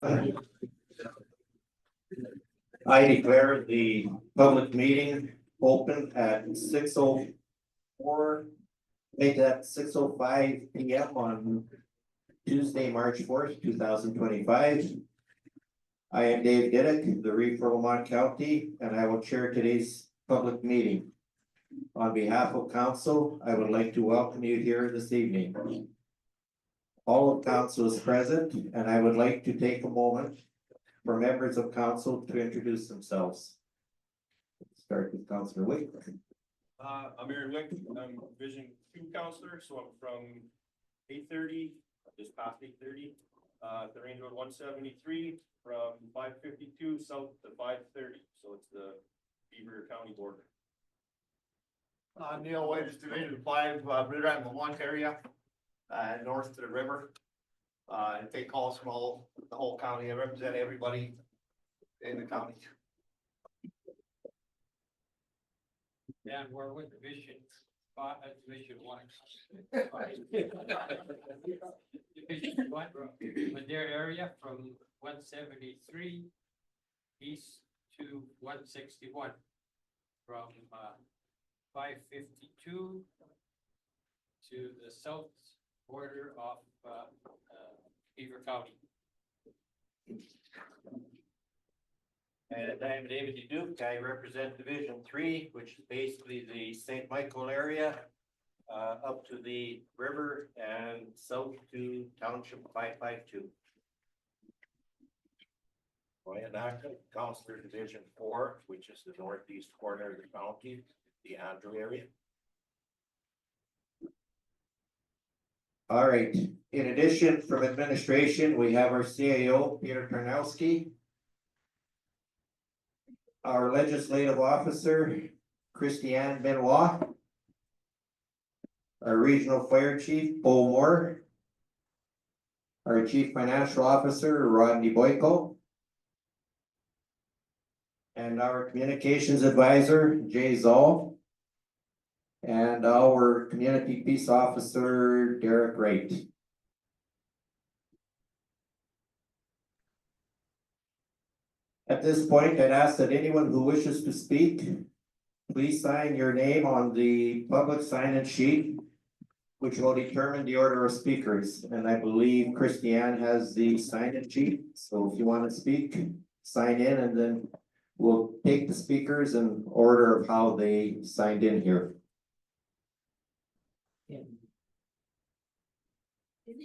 I declare the public meeting open at 6:04. Make that 6:05 PM on Tuesday, March 4th, 2025. I am Dave Diddick, the Reeve for Lamont County, and I will chair today's public meeting. On behalf of council, I would like to welcome you here this evening. All of council is present, and I would like to take a moment for members of council to introduce themselves. Start with Councilor Wick. I'm Aaron Wick. I'm Division 2 counselor, so I'm from 830, just past 830, the range road 173 from 552 south to 530. So it's the Beaver County border. Neil White is Division 5, right around the Lamont area, north to the river. I take calls from the whole county. I represent everybody in the county. Yeah, we're with Division 1. Division 1, with their area from 173 east to 161, from 552 to the south border of Beaver County. And I'm David Duke. I represent Division 3, which is basically the St. Michael area, up to the river and south to Township 552. Ryan Acton, Counselor Division 4, which is the northeast corner of the county, the Andrew area. All right. In addition, from administration, we have our CAO, Peter Karnowski. Our legislative officer, Christiane Benoit. Our regional fire chief, Bo Moore. Our chief financial officer, Rodney Boyko. And our communications advisor, Jay Zoll. And our community peace officer, Derek Wright. At this point, I'd ask that anyone who wishes to speak, please sign your name on the public sign-in sheet, which will determine the order of speakers. And I believe Christiane has the sign-in sheet. So if you want to speak, sign in, and then we'll take the speakers in order of how they signed in here. Is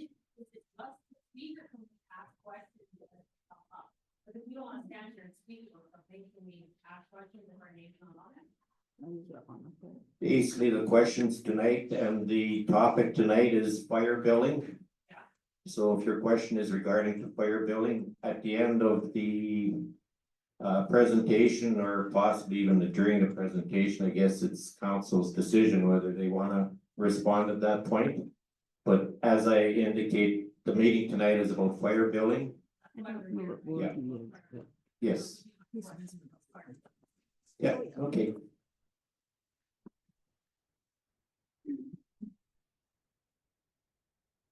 it us to speak, or can we ask questions that come up? But if we don't want to stand here and speak or something, can we ask questions if our name's not on it? Basically, the questions tonight and the topic tonight is fire billing. Yeah. So if your question is regarding the fire billing, at the end of the presentation, or possibly even during the presentation, I guess it's council's decision whether they want to respond at that point. But as I indicate, the meeting tonight is about fire billing. Yeah. Yes. Yeah, okay.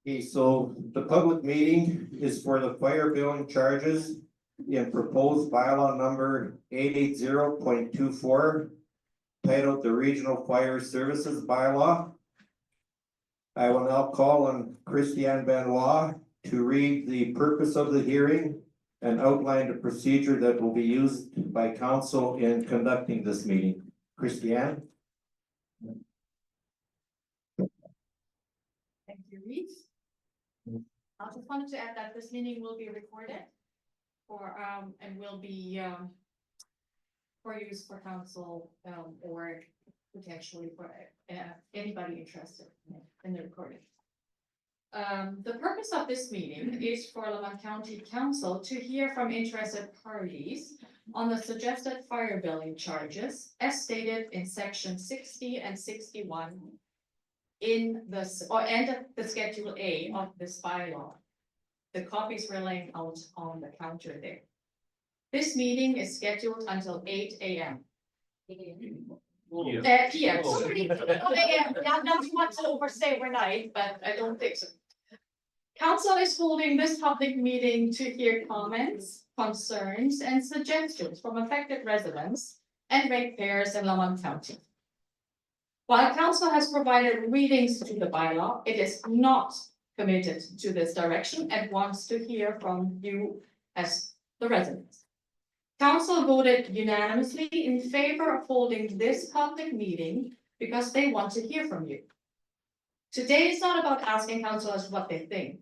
Okay, so the public meeting is for the fire billing charges in proposed bylaw number 880.24, titled the Regional Fire Services Bylaw. I will now call on Christiane Benoit to read the purpose of the hearing and outline the procedure that will be used by council in conducting this meeting. Christiane? Thank you, Reese. I just wanted to add that this meeting will be recorded for, and will be, for use for council, or potentially for anybody interested in the recording. The purpose of this meeting is for Lamont County Council to hear from interested parties on the suggested fire billing charges as stated in section 60 and 61 in this, and the Schedule A of this bylaw. The copies were laying out on the counter there. This meeting is scheduled until 8 a.m. PM, sorry. AM, not too much to overstay overnight, but I don't think so. Council is holding this public meeting to hear comments, concerns, and suggestions from affected residents and ratepayers in Lamont County. While council has provided readings to the bylaw, it is not committed to this direction and wants to hear from you as the residents. Council voted unanimously in favor of holding this public meeting because they want to hear from you. Today is not about asking councilors what they think.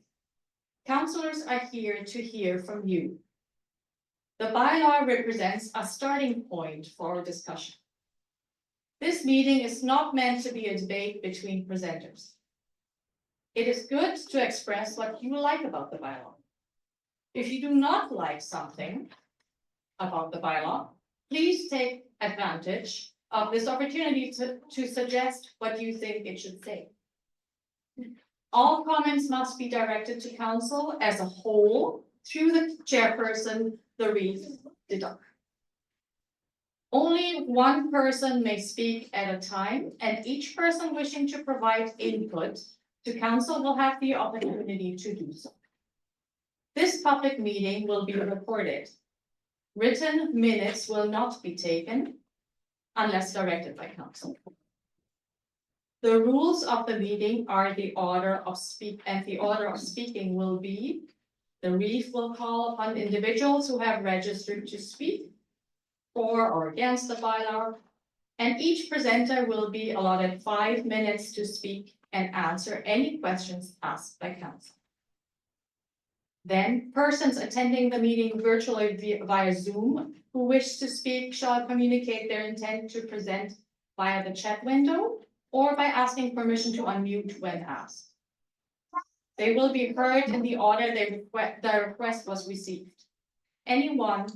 Councilors are here to hear from you. The bylaw represents a starting point for our discussion. This meeting is not meant to be a debate between presenters. It is good to express what you like about the bylaw. If you do not like something about the bylaw, please take advantage of this opportunity to suggest what you think it should say. All comments must be directed to council as a whole through the chairperson, the reef deduct. Only one person may speak at a time, and each person wishing to provide input to council will have the opportunity to do so. This public meeting will be recorded. Written minutes will not be taken unless directed by council. The rules of the meeting are the order of speaking will be: the reef will call upon individuals who have registered to speak for or against the bylaw, and each presenter will be allotted 5 minutes to speak and answer any questions asked by council. Then persons attending the meeting virtually via Zoom who wish to speak shall communicate their intent to present via the chat window or by asking permission to unmute when asked. They will be heard in the order the request was received. Anyone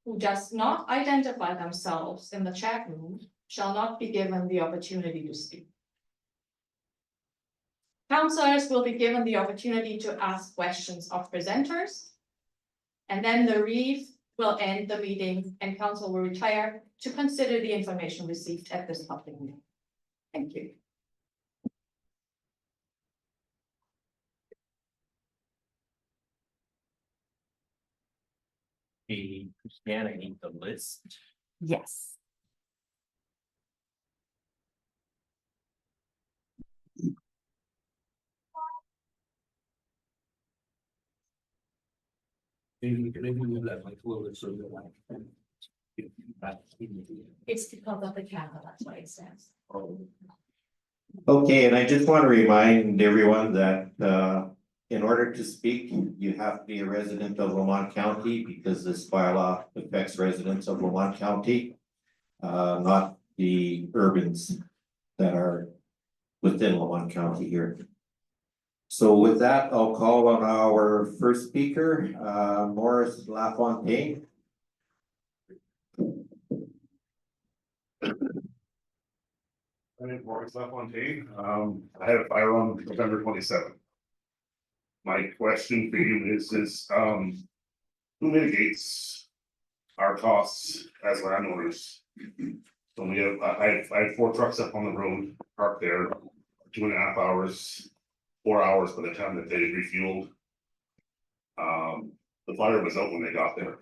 who does not identify themselves in the chat room shall not be given the opportunity to speak. Councilors will be given the opportunity to ask questions of presenters, and then the reef will end the meeting and council will retire to consider the information received at this public meeting. Thank you. Hey, Christiana, I need the list. Yes. Maybe we let like a little bit so that It's because of the camera, that's why it says. Okay, and I just want to remind everyone that in order to speak, you have to be a resident of Lamont County because this bylaw affects residents of Lamont County, not the urbans that are within Lamont County here. So with that, I'll call on our first speaker, Morris LaFontaine. My name is Morris LaFontaine. I had a fire on November 27th. My question for you is who mitigates our costs as landowners? So we have, I had 4 trucks up on the road, parked there, 2.5 hours, 4 hours by the time that they refueled. The fire was out when they got there.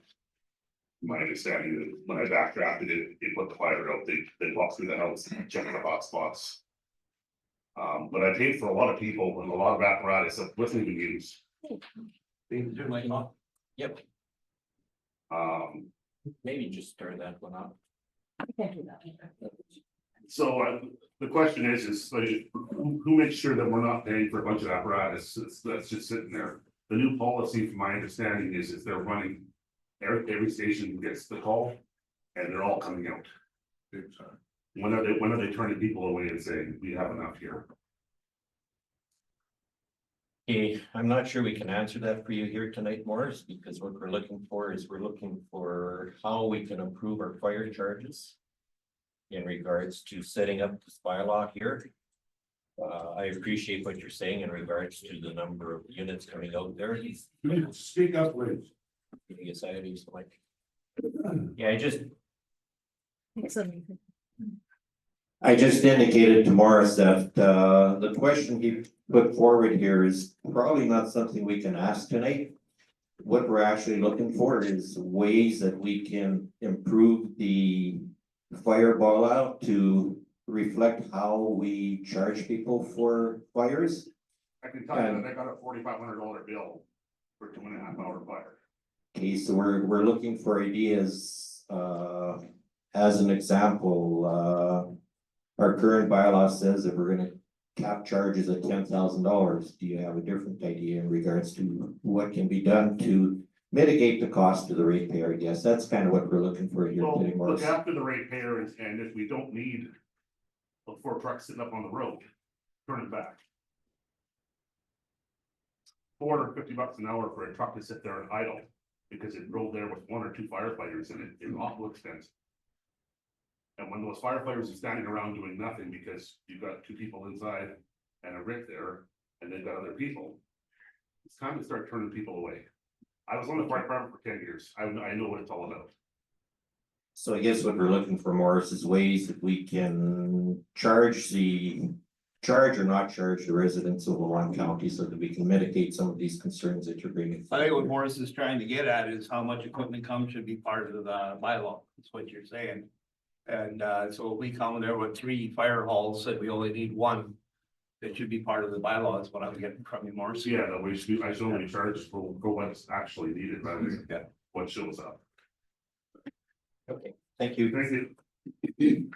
My understanding is when I backdrafted it, it put the fire out, they walked through the house, checked the hot spots. But I paid for a lot of people and a lot of apparatus that wasn't even used. Yep, maybe just turn that one off. So the question is like, who makes sure that we're not paying for a bunch of apparatus that's just sitting there? The new policy, from my understanding, is they're running, every station gets the call and they're all coming out. When are they turning people away and saying, we have enough here? Okay, I'm not sure we can answer that for you here tonight, Morris, because what we're looking for is how we can improve our fire charges. In regards to setting up this bylaw here. I appreciate what you're saying in regards to the number of units coming out there. Speak up, please. Yes, I used to like. Yeah, I just. I just indicated to Morris that, the question he put forward here is probably not something we can ask tonight. What we're actually looking for is ways that we can improve the fireball out to reflect how we charge people for fires. I can tell you that I got a $4,500 bill for 2.5 hour fire. Okay, so we're looking for ideas, as an example, our current bylaw says that we're gonna cap charges at $10,000. Do you have a different idea in regards to what can be done to mitigate the cost to the ratepayer? I guess that's kind of what we're looking for here Well, today, look Morris. after the ratepayer and if we don't need the 4 trucks sitting up on the road, turn it back. $450 an hour for a truck to sit there and idle because it drove there with 1 or 2 firefighters in it is awful expensive. And when those firefighters are standing around doing nothing because you've got 2 people inside and a Rick there and they've got other people, it's time to start turning people away. I was on the fire department for 10 years. I know what it's all about. So I guess what we're looking for, Morris, is ways that we can charge or not charge the residents of Lamont County so that we can mitigate some of these concerns that you're bringing. I think what Morris is trying to get at is how much equipment comes should be part of the bylaw, that's what you're saying. And so if we come there with 3 fire halls, and we only need 1. It should be part of the bylaw, is what I'm getting from you, Morris. So yeah, that we should, I should only charge for what's actually needed rather than Yeah. what shows up. Okay, thank you. Thank you.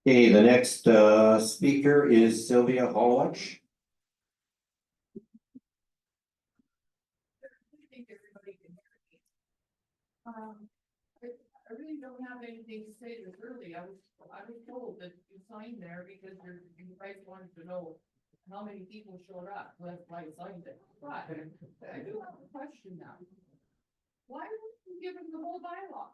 Okay, the next speaker is Sylvia Hallwatch. I think everybody can hear me. I really don't have anything to say this early. I was told that you signed there because you guys wanted to know how many people showed up. That's why I signed it. But I do have a question now. Why weren't you given the whole bylaw?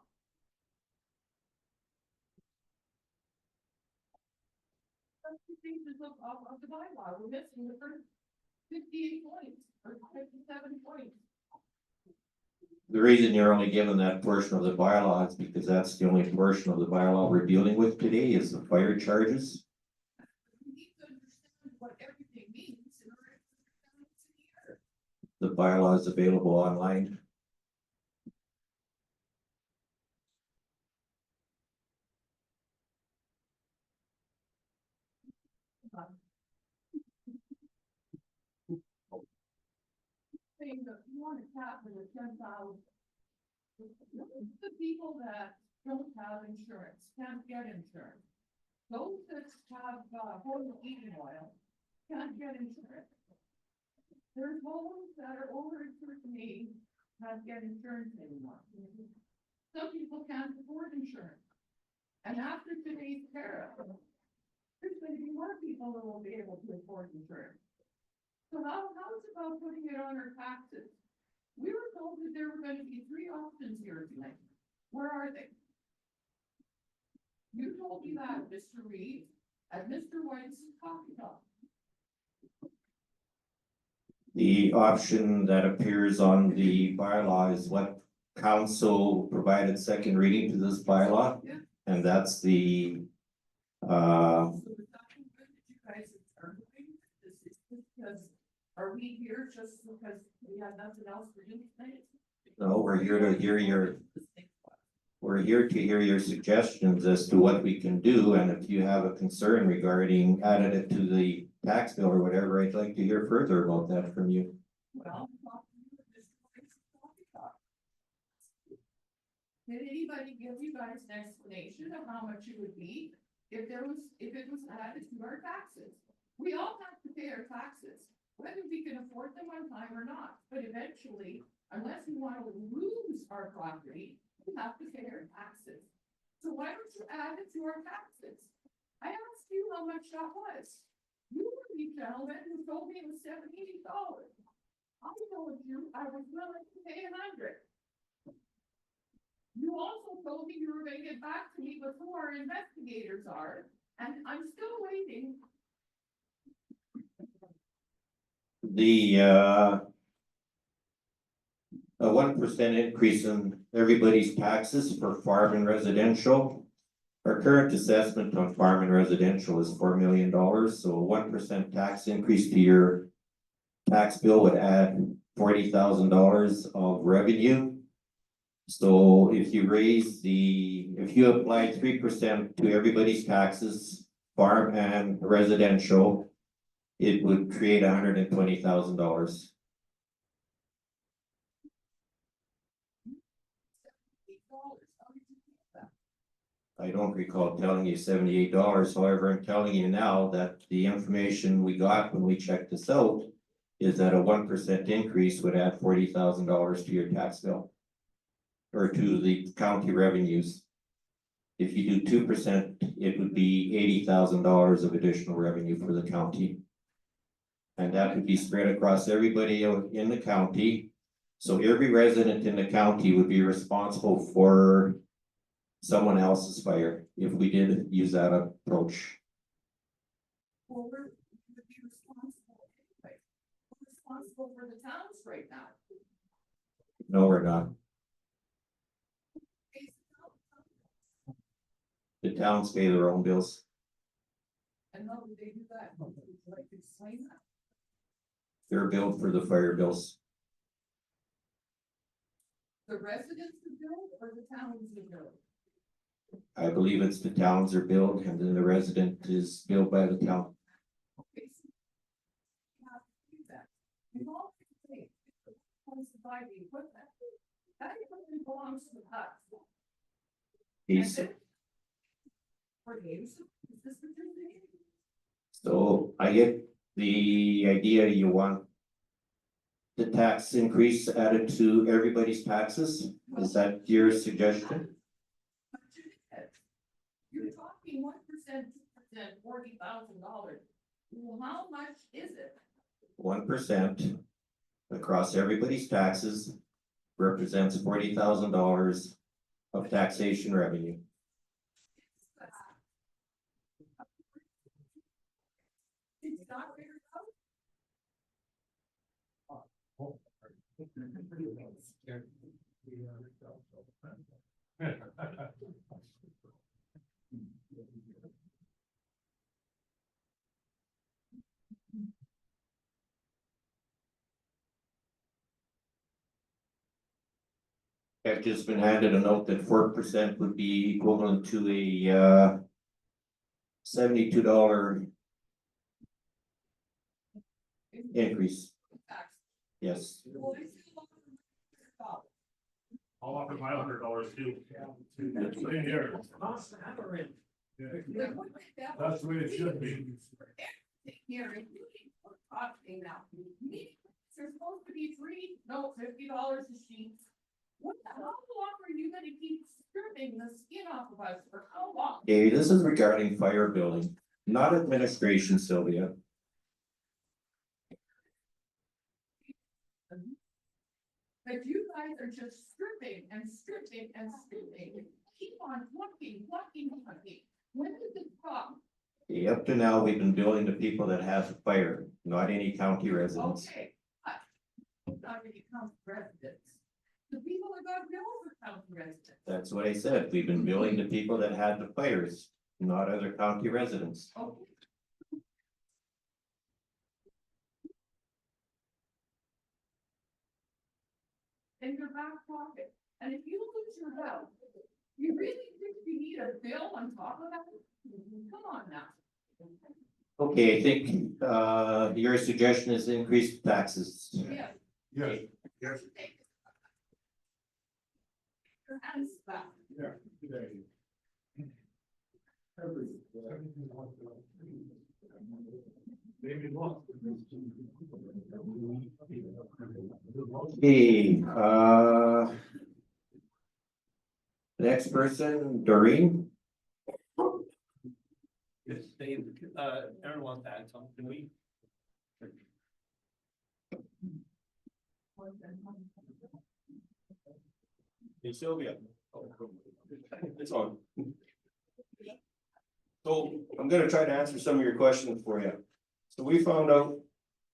That's the pages of the bylaw. We're missing the first 58 points or 57 points. The reason you're only given that portion of the bylaw is because that's the only portion of the bylaw we're dealing with today is the fire charges. We need to understand what everything means in order to understand what's in here. The bylaw is available online. Saying that you want to cap it at 10,000. The people that don't have insurance, can't get insurance. Those that have home heating oil can't get insurance. There's homes that are over a certain age, can't get insurance anymore. Some people can't afford insurance. And after today's tariff, there's going to be more people that will be able to afford insurance. So how's it about putting it on our taxes? We were told that there were going to be 3 options here tonight. Where are they? You told me that, Mr. Reed, at Mr. White's coffee shop. The option that appears on the bylaw is what council provided second reading to this bylaw. Yeah. And that's the, So is that good that you guys are doing this? Is because, are we here just because we have nothing else to do tonight? no, we're here to hear your suggestions as to what we can do, and if you have a concern regarding adding it to the tax bill or whatever, I'd like to hear further about that from you. Well, I'm talking to Mr. White's coffee shop. Did anybody give you guys an explanation of how much it would be if it was added to our taxes? We all have to pay our taxes, whether we can afford them on time or not, but eventually, unless we want to lose our property, we have to pay our taxes. So why don't you add it to our taxes? I asked you how much that was. You were the gentleman who told me it was $78. I told you I was willing to pay 100. You also told me you were gonna get back to me with who our investigators are, and I'm still waiting. a 1% increase in everybody's taxes for farm and residential. Our current assessment on farm and residential is $4 million, so a 1% tax increase to your tax bill would add $40,000 of revenue. So if you apply 3% to everybody's taxes, farm and residential, it would create $120,000. I don't recall telling you $78, however, I'm telling you now that the information we got when we checked this out is that a 1% increase would add $40,000 to your tax bill. Or to the county revenues. If you do 2%, it would be $80,000 of additional revenue for the county. And that would be spread across everybody in the county. So every resident in the county would be responsible for someone else's fire if we did use that approach. Well, we're be responsible anyway. We're responsible for the towns right now. No, we're not. The towns pay their own bills. And how do they do that? Like explain that. They're billed for the fire bills. The residents are billed or the towns are billed? I believe it's the towns are billed and then the resident is billed by the town. Okay, so you have to do that. You all can say, wants to buy the equipment. That equipment belongs to the house. He's- For games, is this what you're saying? So I get the idea you want the tax increase added to everybody's taxes. Is that your suggestion? But you're talking 1%, 2%, $40,000. Well, how much is it? 1% across everybody's taxes represents $40,000 of taxation revenue. It's not very low. I've just been handed a note that 4% would be equivalent to a $72 increase. Yes. Well, I see a lot of $100. I'll offer my $100 too. Same here. That's the way it should be. Here, including for costing now. Meetings are supposed to be free, no, $50 a sheet. How long are you gonna keep stripping the skin off of us for how long? Okay, this is regarding fire building, not administration, Sylvia. But you guys are just stripping and stripping and stripping. Keep on plucking. When does it stop? Okay, up to now, we've been billing the people that have the fire, not any county residents. Okay, but not really county residents. The people that got billed for county residents. That's what I said. We've been billing the people that had the fires, not other county residents. Okay. In your back pocket, and if you lose your house, you really think you need a bill on top of that? Come on now. Okay, I think, your suggestion is increased taxes. Yes. Yes. Yes. Your hands back. Okay, next person, Doreen. Yes, Dave, Aaron wants to add something, can we? Hey Sylvia. It's on. So I'm gonna try to answer some of your questions for you. So we found out,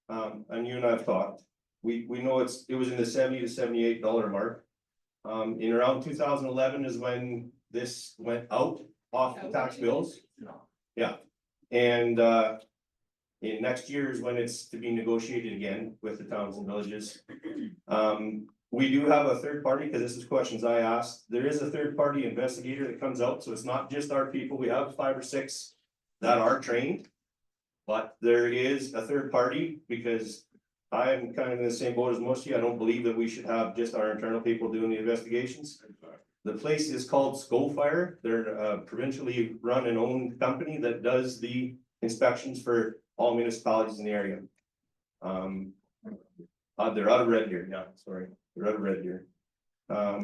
and you and I've talked, we know it was in the $70 to $78 mark. In around 2011 is when this went out off the tax bills. Yeah, and, in next year is when it's to be negotiated again with the towns and villages. We do have a third party, because this is questions I asked. There is a third party investigator that comes out, so it's not just our people. We have 5 or 6 that are trained. But there is a third party, because I'm kind of in the same boat as most of you. I don't believe that we should have just our internal people doing the investigations. The place is called Fire. They're a provincially run and owned company that does the inspections for all municipalities in the area. They're out of Red Deer, yeah, sorry, they're out of Red Deer. For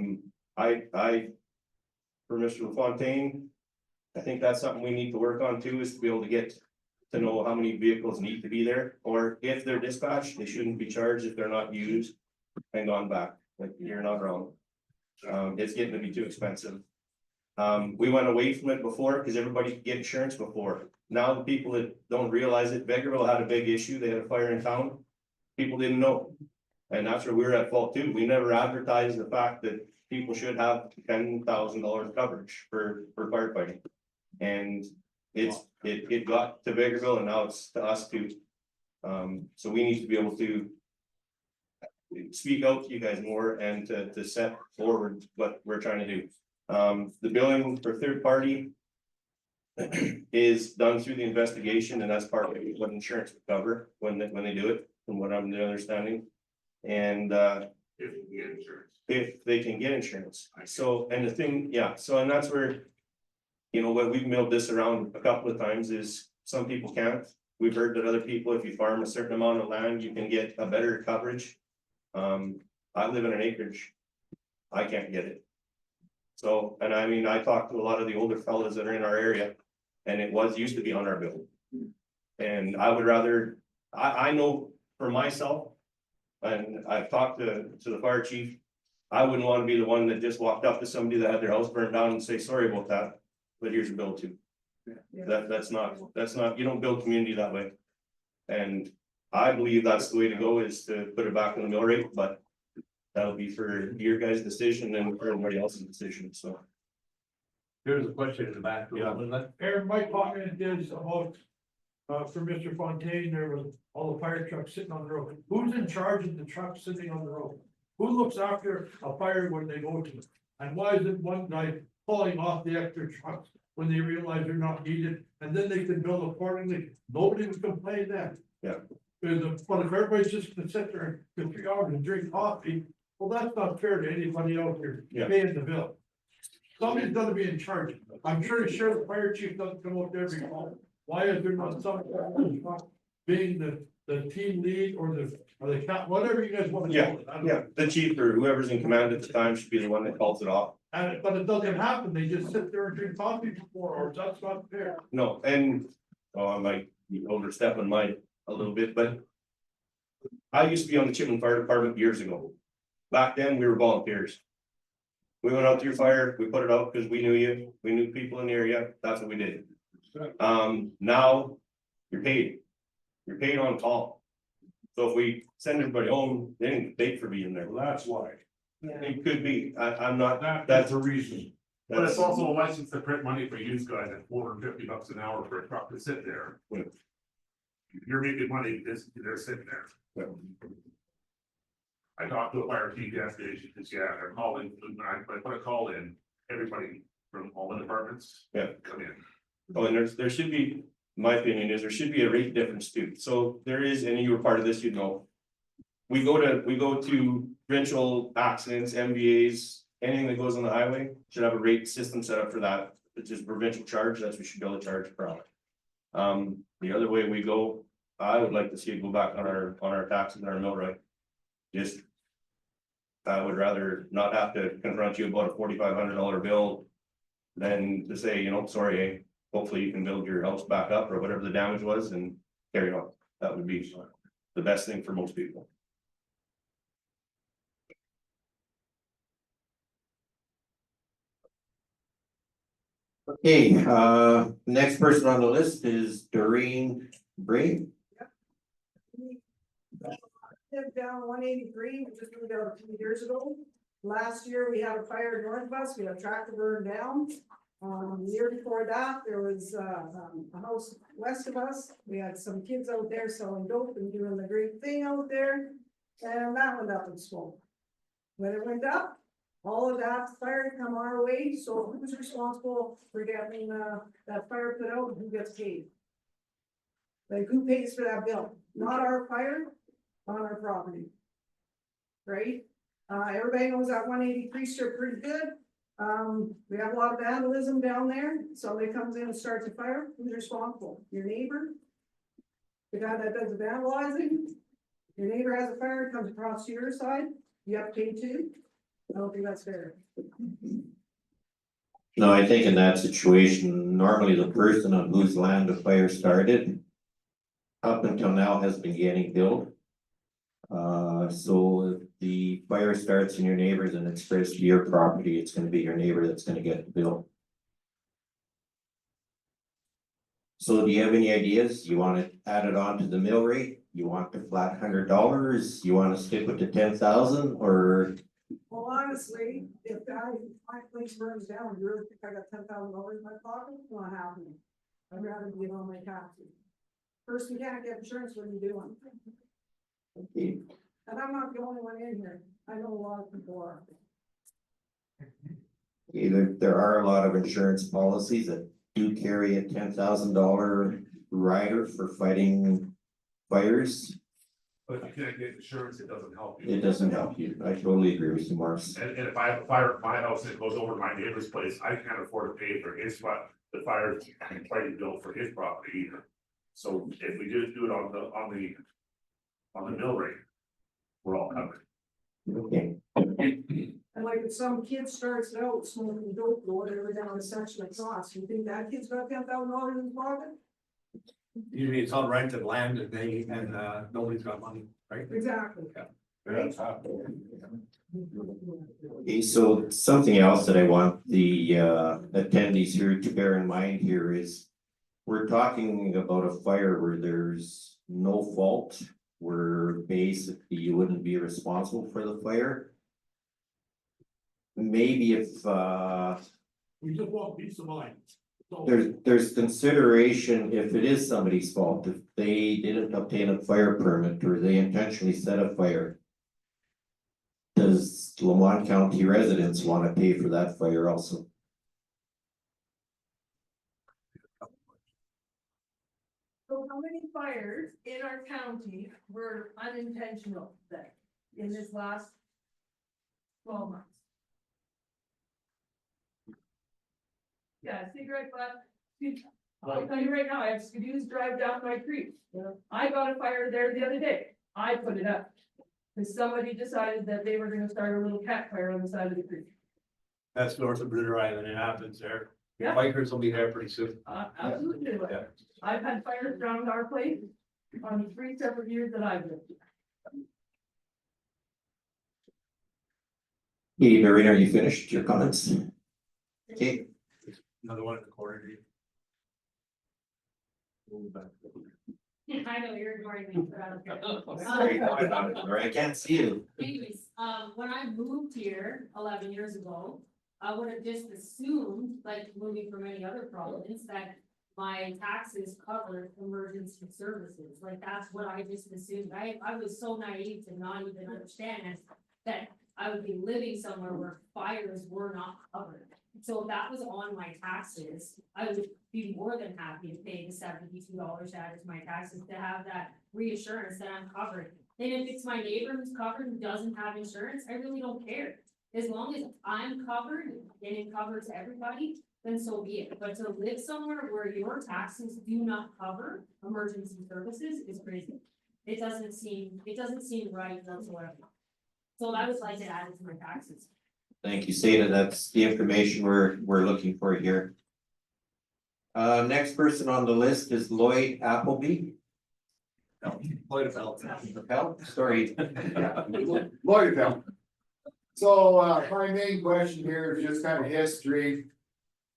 Mr. LaFontaine, I think that's something we need to work on too, is to be able to get to know how many vehicles need to be there, or if they're dispatched, they shouldn't be charged if they're not used and gone back, like, you're not wrong. It's getting to be too expensive. We went away from it before, because everybody could get insurance before. Now the people that don't realize it, Vegreville had a big issue, they had a fire in town. People didn't know, and that's where we're at fault too. We never advertised the fact that people should have $10,000 coverage for firefighting. And it got to Vegreville, and now it's to us too. So we need to be able to speak out to you guys more and to set forward what we're trying to do. The billing for third party is done through the investigation, and that's part of what insurance would cover when they do it, from what I'm understanding. And if they can get insurance. So, and the thing, yeah, so, and that's where, you know, when we've milled this around a couple of times, is some people can't. We've heard that other people, if you farm a certain amount of land, you can get a better coverage. I live in an acreage. I can't get it. So, and I mean, I talked to a lot of the older fellas that are in our area, and it used to be on our bill. And I would rather, I know for myself, and I've talked to the fire chief, I wouldn't want to be the one that just walked up to somebody that had their house burned down and say, sorry about that, but here's your bill too. That's not, you don't build community that way. And I believe that's the way to go, is to put it back in the mill rate, but that'll be for your guys' decision and for everybody else's decision, so. There's a question in the back. Yeah. Aaron, my comment is about, for Mr. Fontaine, there was all the fire trucks sitting on the road. Who's in charge of the trucks sitting on the road? Who looks after a fire when they go to it? And why is it one guy pulling off the extra trucks when they realize they're not needed, and then they can bill accordingly? Nobody would complain then. Yeah. But if everybody's just gonna sit there for 3 hours and drink coffee, well, that's not fair to anybody out there Yeah. paying the bill. Somebody's gonna be in charge. I'm sure the sheriff, fire chief doesn't come up there every call. Why is there not some being the team lead or the cap, whatever you guys want to call it? I don't know. Yeah, the chief or whoever's in command at the time should be the one that calls it off. But it doesn't happen. They just sit there and drink coffee for 4 hours. That's not fair. No, and, I might be overstepping mine a little bit, but I used to be on the Chipman Fire Department years ago. Back then, we were volunteers. We went out to your fire, we put it out because we knew you, we knew people in the area, that's what we did. Now, you're paid. You're paid on call. So if we send everybody home, they didn't pay for being there. Well, that's why. It could be, I'm not, That's a reason. But it's that's, also a license to print money for used guys at $450 an hour for a truck to sit there. Yeah. You're making money, they're sitting there. I talked to a fire chief yesterday, she says, yeah, they're calling, I put a call in, everybody from all the departments. Yeah. Come in. oh, and there should be, my opinion is there should be a rate difference too. So there is, and you were part of this, you know. We go to provincial accidents, MVAs, anything that goes on the highway should have a rate system set up for that. It's just provincial charge, that's what we should be able to charge per hour. The other way we go, I would like to see it go back on our taxes and our mill rate. Just. I would rather not have to confront you about a $4,500 bill. Than to say, you know, sorry, hey, hopefully you can build your house back up or whatever the damage was and carry on. That would be the best thing for most people. Okay, next person on the list is Doreen Bray. Lived down 183, we just moved out a few years ago. Last year, we had a fire north of us, we had a tractor burn down. The year before that, there was, a house west of us, we had some kids out there selling dope and doing the great thing out there. And that went up in smoke. When it went up, all of that fire come our way, so who's responsible for getting, that fire put out, and who gets paid? Like, who pays for that bill? Not our fire, on our property. Right? Everybody knows that 183 strip pretty good. We have a lot of vandalism down there. Somebody comes in and starts a fire, who's responsible? Your neighbor? The guy that does the vandalizing? Your neighbor has a fire, comes across to your side, you have to pay too? I don't think that's fair. No, I think in that situation, normally the person on whose land the fire started. Up until now has been getting billed. So if the fire starts in your neighbors and it spreads to your property, it's gonna be your neighbor that's gonna get the bill. So do you have any ideas? You wanna add it on to the mill rate? You want the flat $100? You wanna stick with the 10,000 or? Well, honestly, if my place burns down, you really think I got $10,000 in my pocket? It's not happening. I'd rather be on my taxes. First, you can't get insurance when you do one. Okay. And I'm not the only one in here. I know a lot of people are. There are a lot of insurance policies that do carry a $10,000 rider for fighting fires. But if you can't get insurance, it doesn't help you. It doesn't help you. I totally agree with you, Morris. And if I have a fire at my house and it goes over to my neighbor's place, I can't afford to pay for his, the fire bill for his property either. So if we just do it on the mill rate, we're all covered. Okay. And like if some kid starts out smoking dope or whatever down a section across, you think that kid's got $10,000 in his pocket? Usually it's on rented land and nobody's got money, right? Exactly. Right? Okay, so something else that I want the attendees here to bear in mind here is. We're talking about a fire where there's no fault, where basically you wouldn't be responsible for the fire. Maybe if We just want peace of mind. So, there's consideration if it is somebody's fault, if they didn't obtain a fire permit or they intentionally set a fire. Does Lamont County residents want to pay for that fire also? So how many fires in our county were unintentional then, in this last 12 months? Yeah, cigarette butt. I'll tell you right now, I have skidoos drive down my creek. I got a fire there the other day. I put it up. Cause somebody decided that they were gonna start a little cat fire on the side of the creek. That's north of Ritter Island. It happens there. Yeah. Bikers will be there pretty soon. Absolutely. Yeah. I've had fires around our place on the 3 separate years that I've lived. Okay, Doreen, are you finished your comments? Okay, Another one in the corner. I know you're ignoring me, but I don't care. sorry, I can't see you. Anyways, when I moved here 11 years ago, I would have just assumed, like moving from any other province, that my taxes covered emergency services. Like, that's what I just assumed. I was so naive to not even understand that I would be living somewhere where fires were not covered. So if that was on my taxes, I would be more than happy to pay the $72 added to my taxes to have that reassurance that I'm covered. And if it's my neighbor who's covered who doesn't have insurance, I really don't care. As long as I'm covered and it covers everybody, then so be it. But to live somewhere where your taxes do not cover emergency services is crazy. It doesn't seem right whatsoever. So I would like to add it to my taxes. Thank you, Seda. That's the information we're looking for here. Next person on the list is Lloyd Appleby. Quite a belt. Help, sorry. Lloyd Bell. So, my main question here is just kind of history.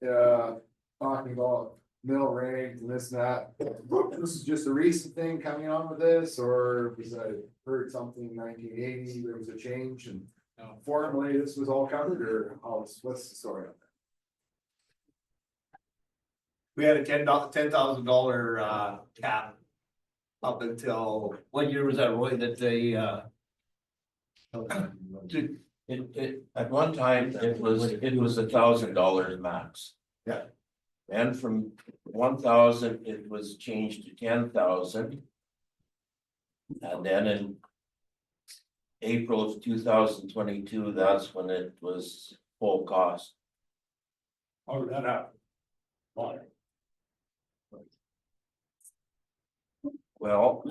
Talking about mill rate and this and that. This is just a recent thing coming on with this, or was I heard something in 1980, there was a change and No. formally this was all covered, or what's the story on that? We had a $10,000 cap. Up until, what year was that, Roy, that they did- At one time, it was $1,000 max. Yeah. And from 1,000, it was changed to 10,000. And then in April of 2022, that's when it was full cost. How did that happen? Why? Well,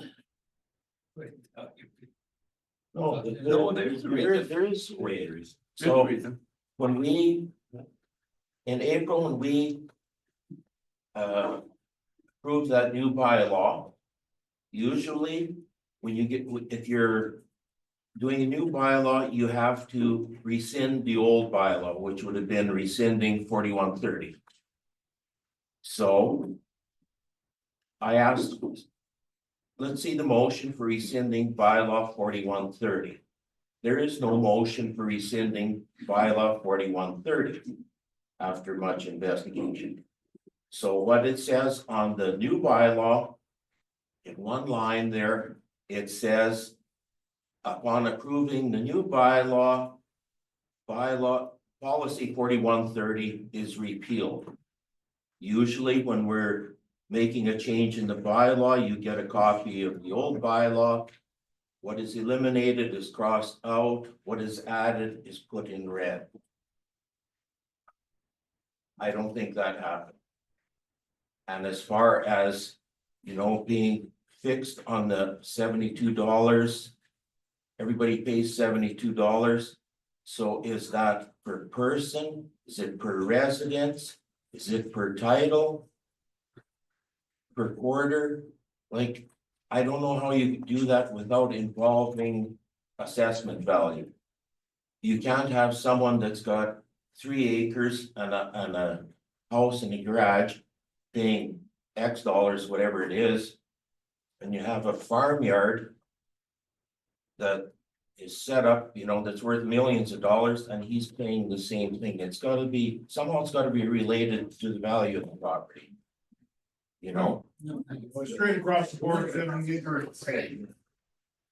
No, there's a reason. there is a reason. So when we, in April, when we approved that new bylaw, usually when you get, if you're doing a new bylaw, you have to rescind the old bylaw, which would have been rescinding 4130. So I asked, let's see the motion for rescinding bylaw 4130. There is no motion for rescinding bylaw 4130 after much investigation. So what it says on the new bylaw, in one line there, it says, upon approving the new bylaw, policy 4130 is repealed. Usually when we're making a change in the bylaw, you get a copy of the old bylaw. What is eliminated is crossed out, what is added is put in red. I don't think that happened. And as far as, you know, being fixed on the $72, everybody pays $72. So is that per person? Is it per residence? Is it per title? Per quarter? Like, I don't know how you do that without involving assessment value. You can't have someone that's got 3 acres and a house and a garage paying X dollars, whatever it is. And you have a farmyard that is set up, you know, that's worth millions of dollars and he's paying the same thing. It's gotta be, somehow it's gotta be related to the value of the property. You know? Straight across the board,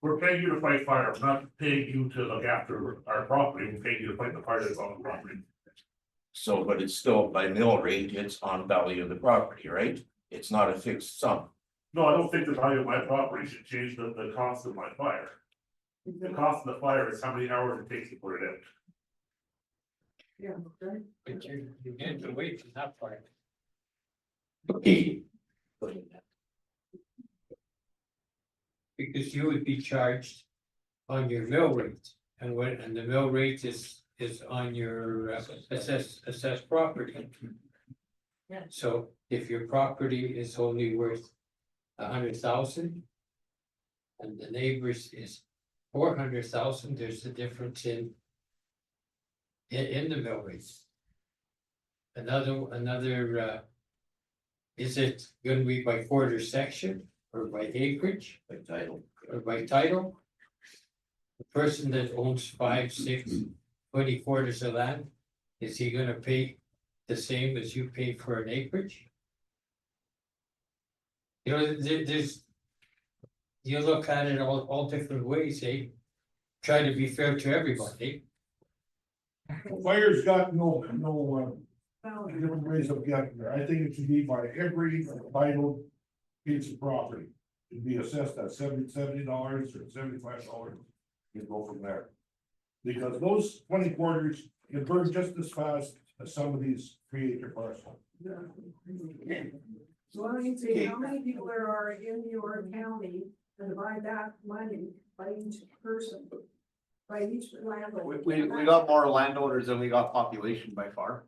We're paying you to fight fire, we're not paying you to look after our property, we're paying you to fight the fire that's on the property. So, but it's still by mill rate, it's on value of the property, right? It's not a fixed sum. No, I don't think the value of my property should change the cost of my fire. The cost of the fire is how many hours it takes to put it out. But you get to wait for that part. Because you would be charged on your mill rate, and the mill rate is on your assessed property. Yeah. So if your property is only worth 100,000. And the neighbors is 400,000, there's a difference in the mill rates. Another, is it gonna be by quarter section or by acreage? By title. Or by title? The person that owns 5, 6, 20 quarters of land, is he gonna pay the same as you pay for an acreage? You know, there's. You look at it all different ways, eh? Try to be fair to everybody. Fire's got no different ways of getting there. I think it should be by every vital piece of property. It'd be assessed at $70 or $75. You go from there. Because those 20 quarters, you burn just as fast as some of these 3-acre parcels. So let me see, how many people there are in your county to divide that money by each person? By each landlord? We got more landowners than we got population by far.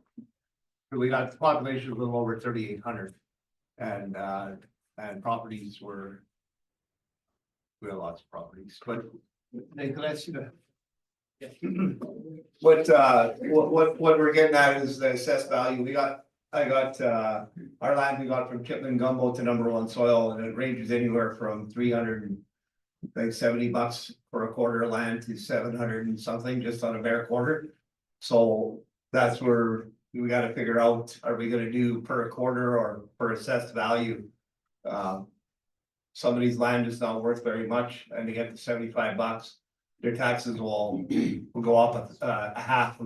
We got population a little over 3,800. And properties were. We have lots of properties, but Nathan, I see that. What we're getting at is the assessed value. We got I got, our land we got from Chipman Gumbo to number one soil, and it ranges anywhere from $370 for a quarter of land to 700 and something just on a bare quarter. So that's where we gotta figure out, are we gonna do per quarter or per assessed value? Somebody's land is not worth very much, and to get to $75, their taxes will go up a half.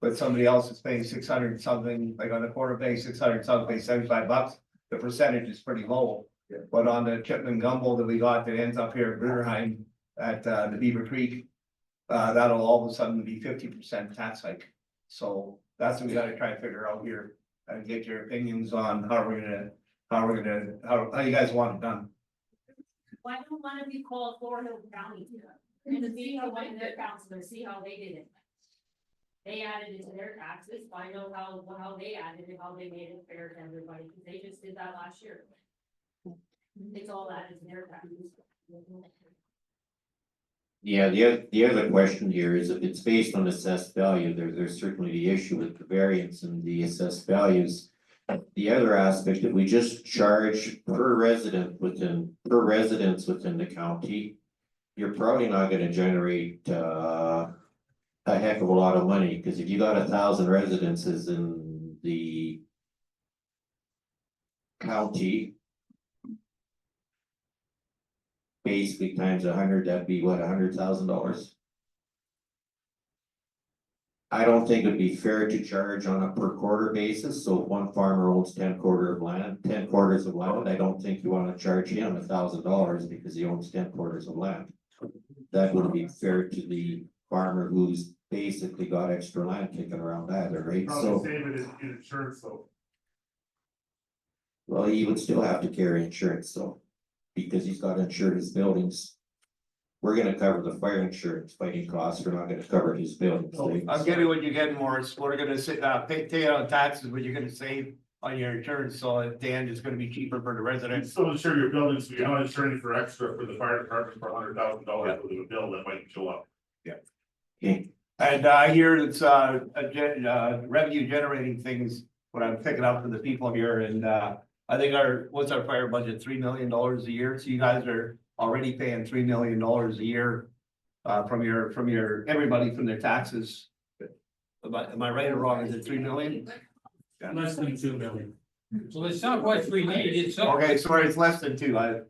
But somebody else is paying 600 something, like on the quarter pay 600 something, pay $75, the percentage is pretty low. But on the Chipman Gumbo that we got that ends up here at Bruderheim at the Beaver Creek. That'll all of a sudden be 50% tax hike. So that's what we gotta try to figure out here and get your opinions on how you guys want it done. Why don't one of you call Florida County? And see how, one of their counselors, see how they did it. They added it to their taxes, find out how they added it, how they made it fair to everybody, because they just did that last year. It's all added to their taxes. Yeah, the other question here is if it's based on assessed value, there's certainly the issue with the variance and the assessed values. The other aspect, if we just charge per residence within the county, you're probably not gonna generate a heck of a lot of money, because if you got 1,000 residences in the county, basically times 100, that'd be what, $100,000? I don't think it'd be fair to charge on a per quarter basis, so if one farmer owns 10 quarters of land, I don't think you wanna charge him $1,000 because he owns 10 quarters of land. That wouldn't be fair to the farmer who's basically got extra land kicking around either, right? So, Save it in insurance though. well, he would still have to carry insurance though, because he's got to insure his buildings. We're gonna cover the fire insurance fighting costs, we're not gonna cover his buildings. right? I'm getting what you're getting, Morris. We're gonna pay out on taxes, but you're gonna save on your insurance, so at the end, it's gonna be cheaper for the And residents. still insure your buildings, so you're not insuring for extra for the fire department for $100,000 with a bill that might show up. Okay, And I hear it's revenue generating things, what I'm picking up from the people here, and I think what's our fire budget, $3 million a year, so you guys are already paying $3 million a year. From your, everybody from their taxes. Am I right or wrong, is it 3 million? Less than 2 million. So it's not what we need, it's not, Okay, sorry, it's less than 2, I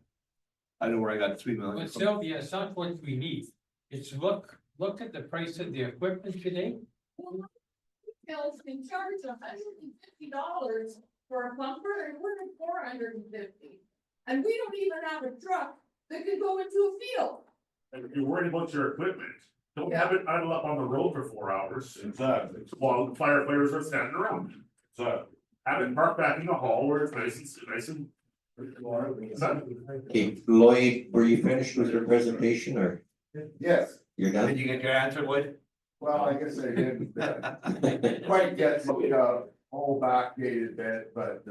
know where I got 3 million but from. Sylvia, it's not what we need. It's look at the price of the equipment today. Bill's in charge $150 for a bumper and we're at $450. And we don't even have a truck that can go into a field. And if you're worried about your equipment, don't have it idle up on the road for 4 hours. While the firefighters are standing around. So have it parked back in the hall where it's nice and. okay, Lloyd, were you finished with your presentation or Yes, you're Did done? you get your answer, Wood? well, I guess I didn't quite get the whole backdated bit, but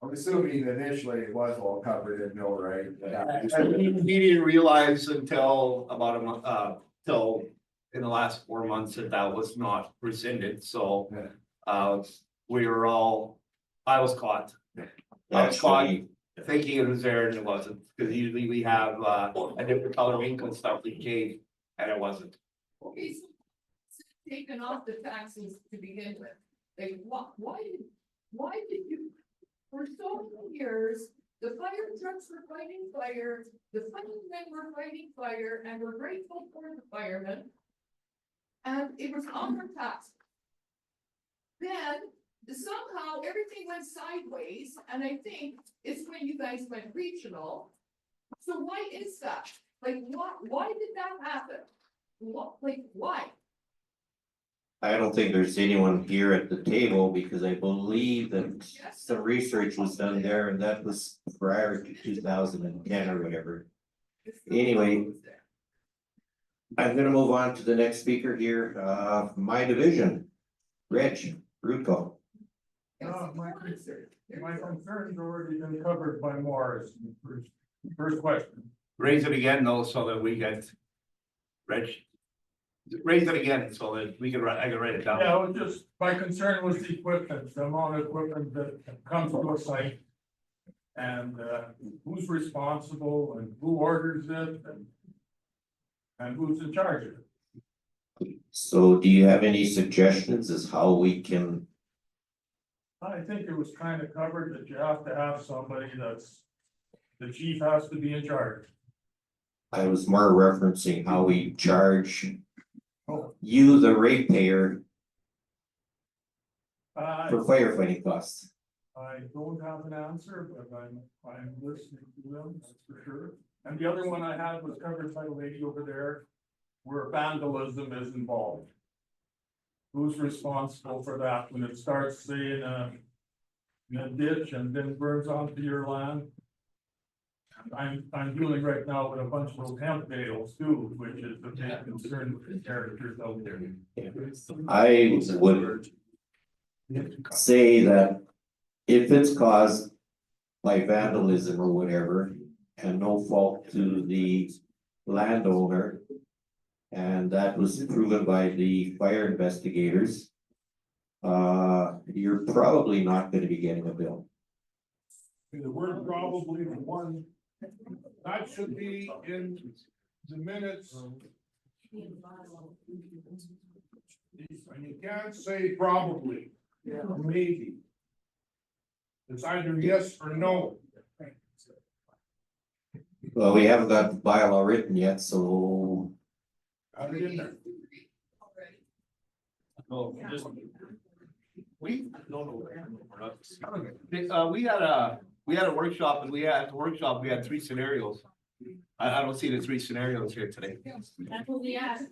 I'm assuming initially it was all covered in mill rate. He didn't realize until about a month, till in the last 4 months that was not rescinded, so. We were all, I was caught. I was caught Actually, thinking it was there and it wasn't, because usually we have a different color ink and stuff we change, and it wasn't. Okay, so taken off the taxes to begin with. Like, why did you, for so many years, the fire trucks were fighting fire, the firemen were fighting fire, and we're grateful for the firemen. And it was on our tax. Then, somehow, everything went sideways, and I think it's when you guys went regional. So why is that? Like, why did that happen? Why? I don't think there's anyone here at the table because I believe that some research was done there and that was prior to 2010 or whatever. Anyway. I'm gonna move on to the next speaker here, my division, Rich Rucco. My concern's already been covered by Morris. First question. Raise it again though, so that we get. Rich, Raise it again so that we can write, I can write it down. Yeah, it was just, my concern was the equipment, the amount of equipment that comes to a site. And who's responsible and who orders it and who's in charge of it. So do you have any suggestions as how we can, I think it was kind of covered that you have to have somebody the chief has to be in charge. I was more referencing how we charge Oh. you, the ratepayer, Uh, for firefighting costs? I don't have an answer, but I'm listening to them, that's for sure. And the other one I had was covered by the lady over there, where vandalism is involved. Who's responsible for that when it starts, say, in a ditch and then burns onto your land? I'm dealing right now with a bunch of those hemp bales too, which is the big concern with the characters out there. I would say that if it's caused by vandalism or whatever, and no fault to the landowner, and that was proven by the fire investigators, you're probably not gonna be getting a bill. The word probably the one, that should be in the minutes. And you can't say probably, maybe. It's either yes or no. Well, we haven't got the bylaw written yet, so Got it in there. No, just. We, no, we're not. We had a workshop and at the workshop, we had 3 scenarios. I don't see the 3 scenarios here today. That's what we asked.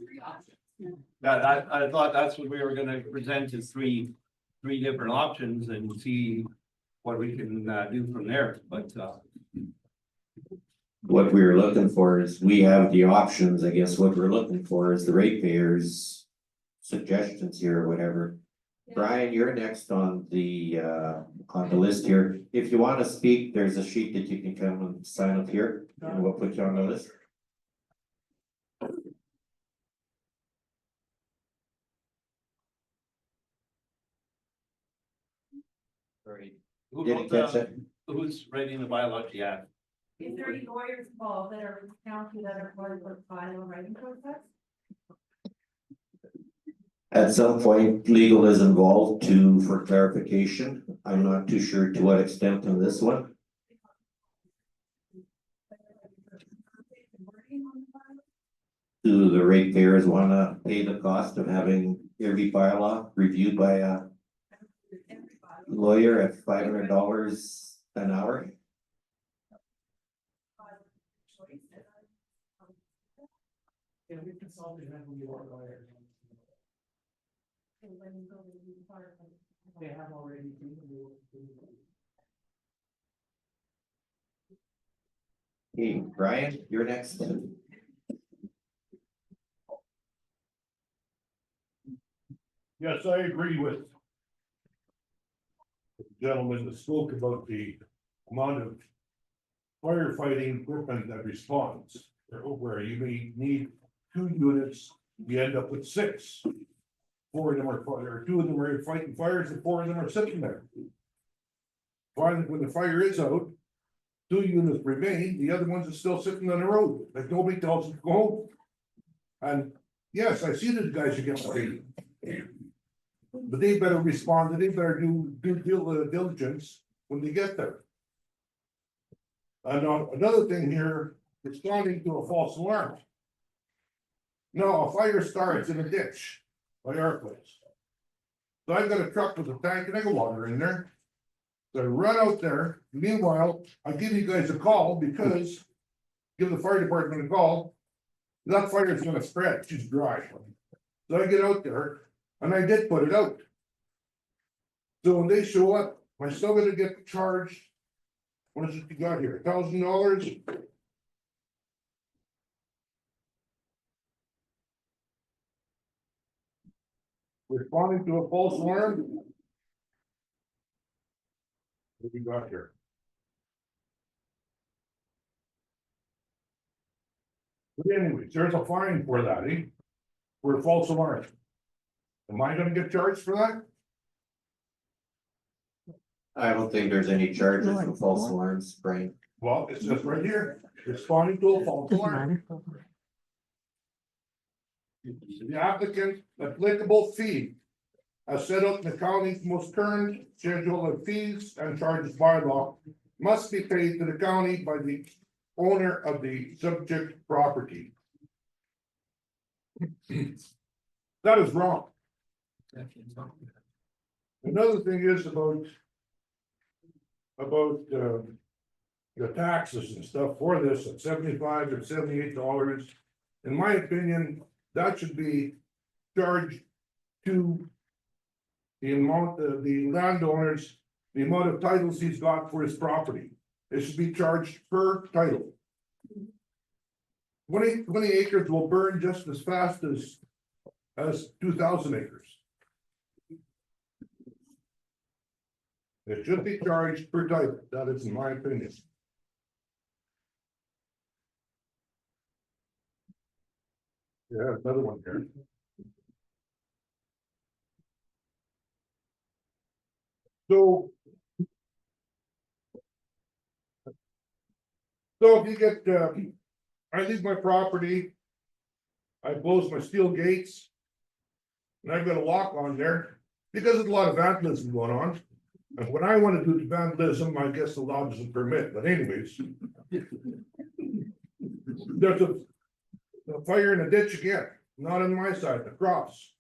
I thought that's what we were gonna present is three different options and see what we can do from there, but what we're looking for is, we have the options, I guess what we're looking for is the ratepayers' suggestions here or whatever. Brian, you're next on the list here. If you wanna speak, there's a sheet that you can come and sign up here, and we'll put you on the list. Sorry, who didn't wrote catch it. who's writing the bylaw? Yeah, Is there any lawyers involved that are county that are part of the final writing process? At some point, legal is involved for clarification. I'm not too sure to what extent on this one. Do the ratepayers wanna pay the cost of having every bylaw reviewed by a lawyer at $500 an hour? Every consultant has a lawyer. They have already. Hey, Brian, you're next. Yes, I agree with the gentleman that spoke about the amount of firefighting equipment that responds, where you may need 2 units, you end up with 6. 4 of them are fire, 2 of them are fighting fires, and 4 of them are sitting there. Finally, when the fire is out, 2 units remain, the other ones are still sitting on the road, like nobody tells them to go home. And yes, I see that the guys are getting paid. But they better respond, and they better do due diligence when they get there. And another thing here, responding to a false alarm. No, a fire starts in a ditch by our place. So I've got a truck with a tank and I got water in there. So I run out there, meanwhile, I give you guys a call because, give the fire department a call. That fire is gonna spread, she's dry. So I get out there, and I did put it out. So when they show up, am I still gonna get charged? What is it you got here, $1,000? Responding to a false alarm? What we got here? But anyways, there's a fine for that, eh? for a false alarm. Am I gonna get charged for that? I don't think there's any charges for false alarms, Brian. Well, it's just right here, responding to a false alarm. The applicant applicable fee. As set up in the county's most current schedule of fees and charges by law. Must be paid to the county by the owner of the subject property. That is wrong. Another thing is about. The taxes and stuff for this at $75 or $78. In my opinion, that should be charged to. The amount of the landowners, the amount of titles he's got for his property. It should be charged per title. 20 acres will burn just as fast as 2,000 acres. It should be charged per title, that is in my opinion. Yeah, another one here. So if you get, I leave my property. I close my steel gates. And I've got a lock on there, because there's a lot of vandalism going on. And when I want to do the vandalism, I guess the law doesn't permit, but anyways. There's a fire in a ditch again, not on my side, across.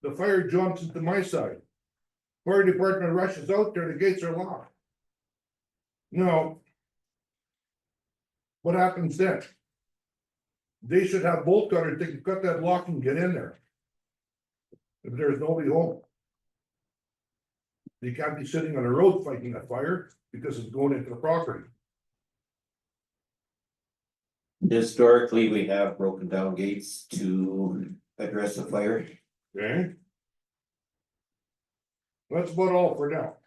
The fire jumps into my side. Fire department rushes out there, the gates are locked. No. What happens then? They should have bolt cutters, they can cut that lock and get in there. If there's nobody home. They can't be sitting on the road fighting that fire because it's going into the property. Historically, we have broken down gates to address the fire. Okay? That's about all for now.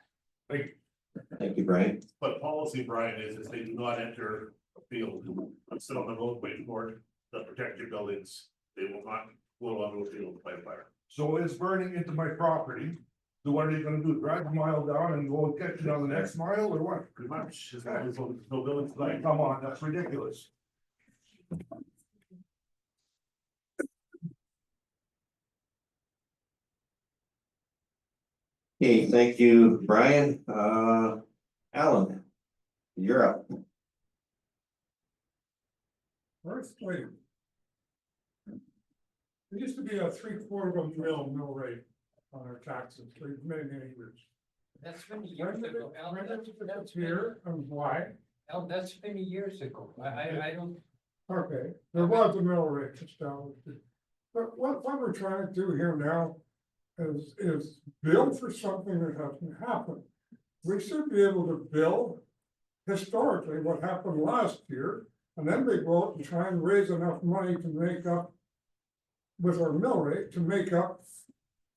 Thank you. Thank you, Brian. But policy, Brian, is they do not enter a field, sit on the road waiting for it, to protect your buildings. They will not go onto a field to fight fire. So it's burning into my property. So what are they gonna do? Drive a mile down and go and catch it on the next mile or what? Pretty much. No buildings like, come on, that's ridiculous. Okay, thank you, Brian. Alan, you're up. Firstly. There used to be a 3/4 mill rate on our taxes for many years. That's many years ago. Al, That's here and why? Al, that's many years ago. I don't. Okay, there was a mill rate established. But what we're trying to do here now is build for something that hasn't happened. We should be able to build historically what happened last year, and then we go out and try and raise enough money to make up with our mill rate to make up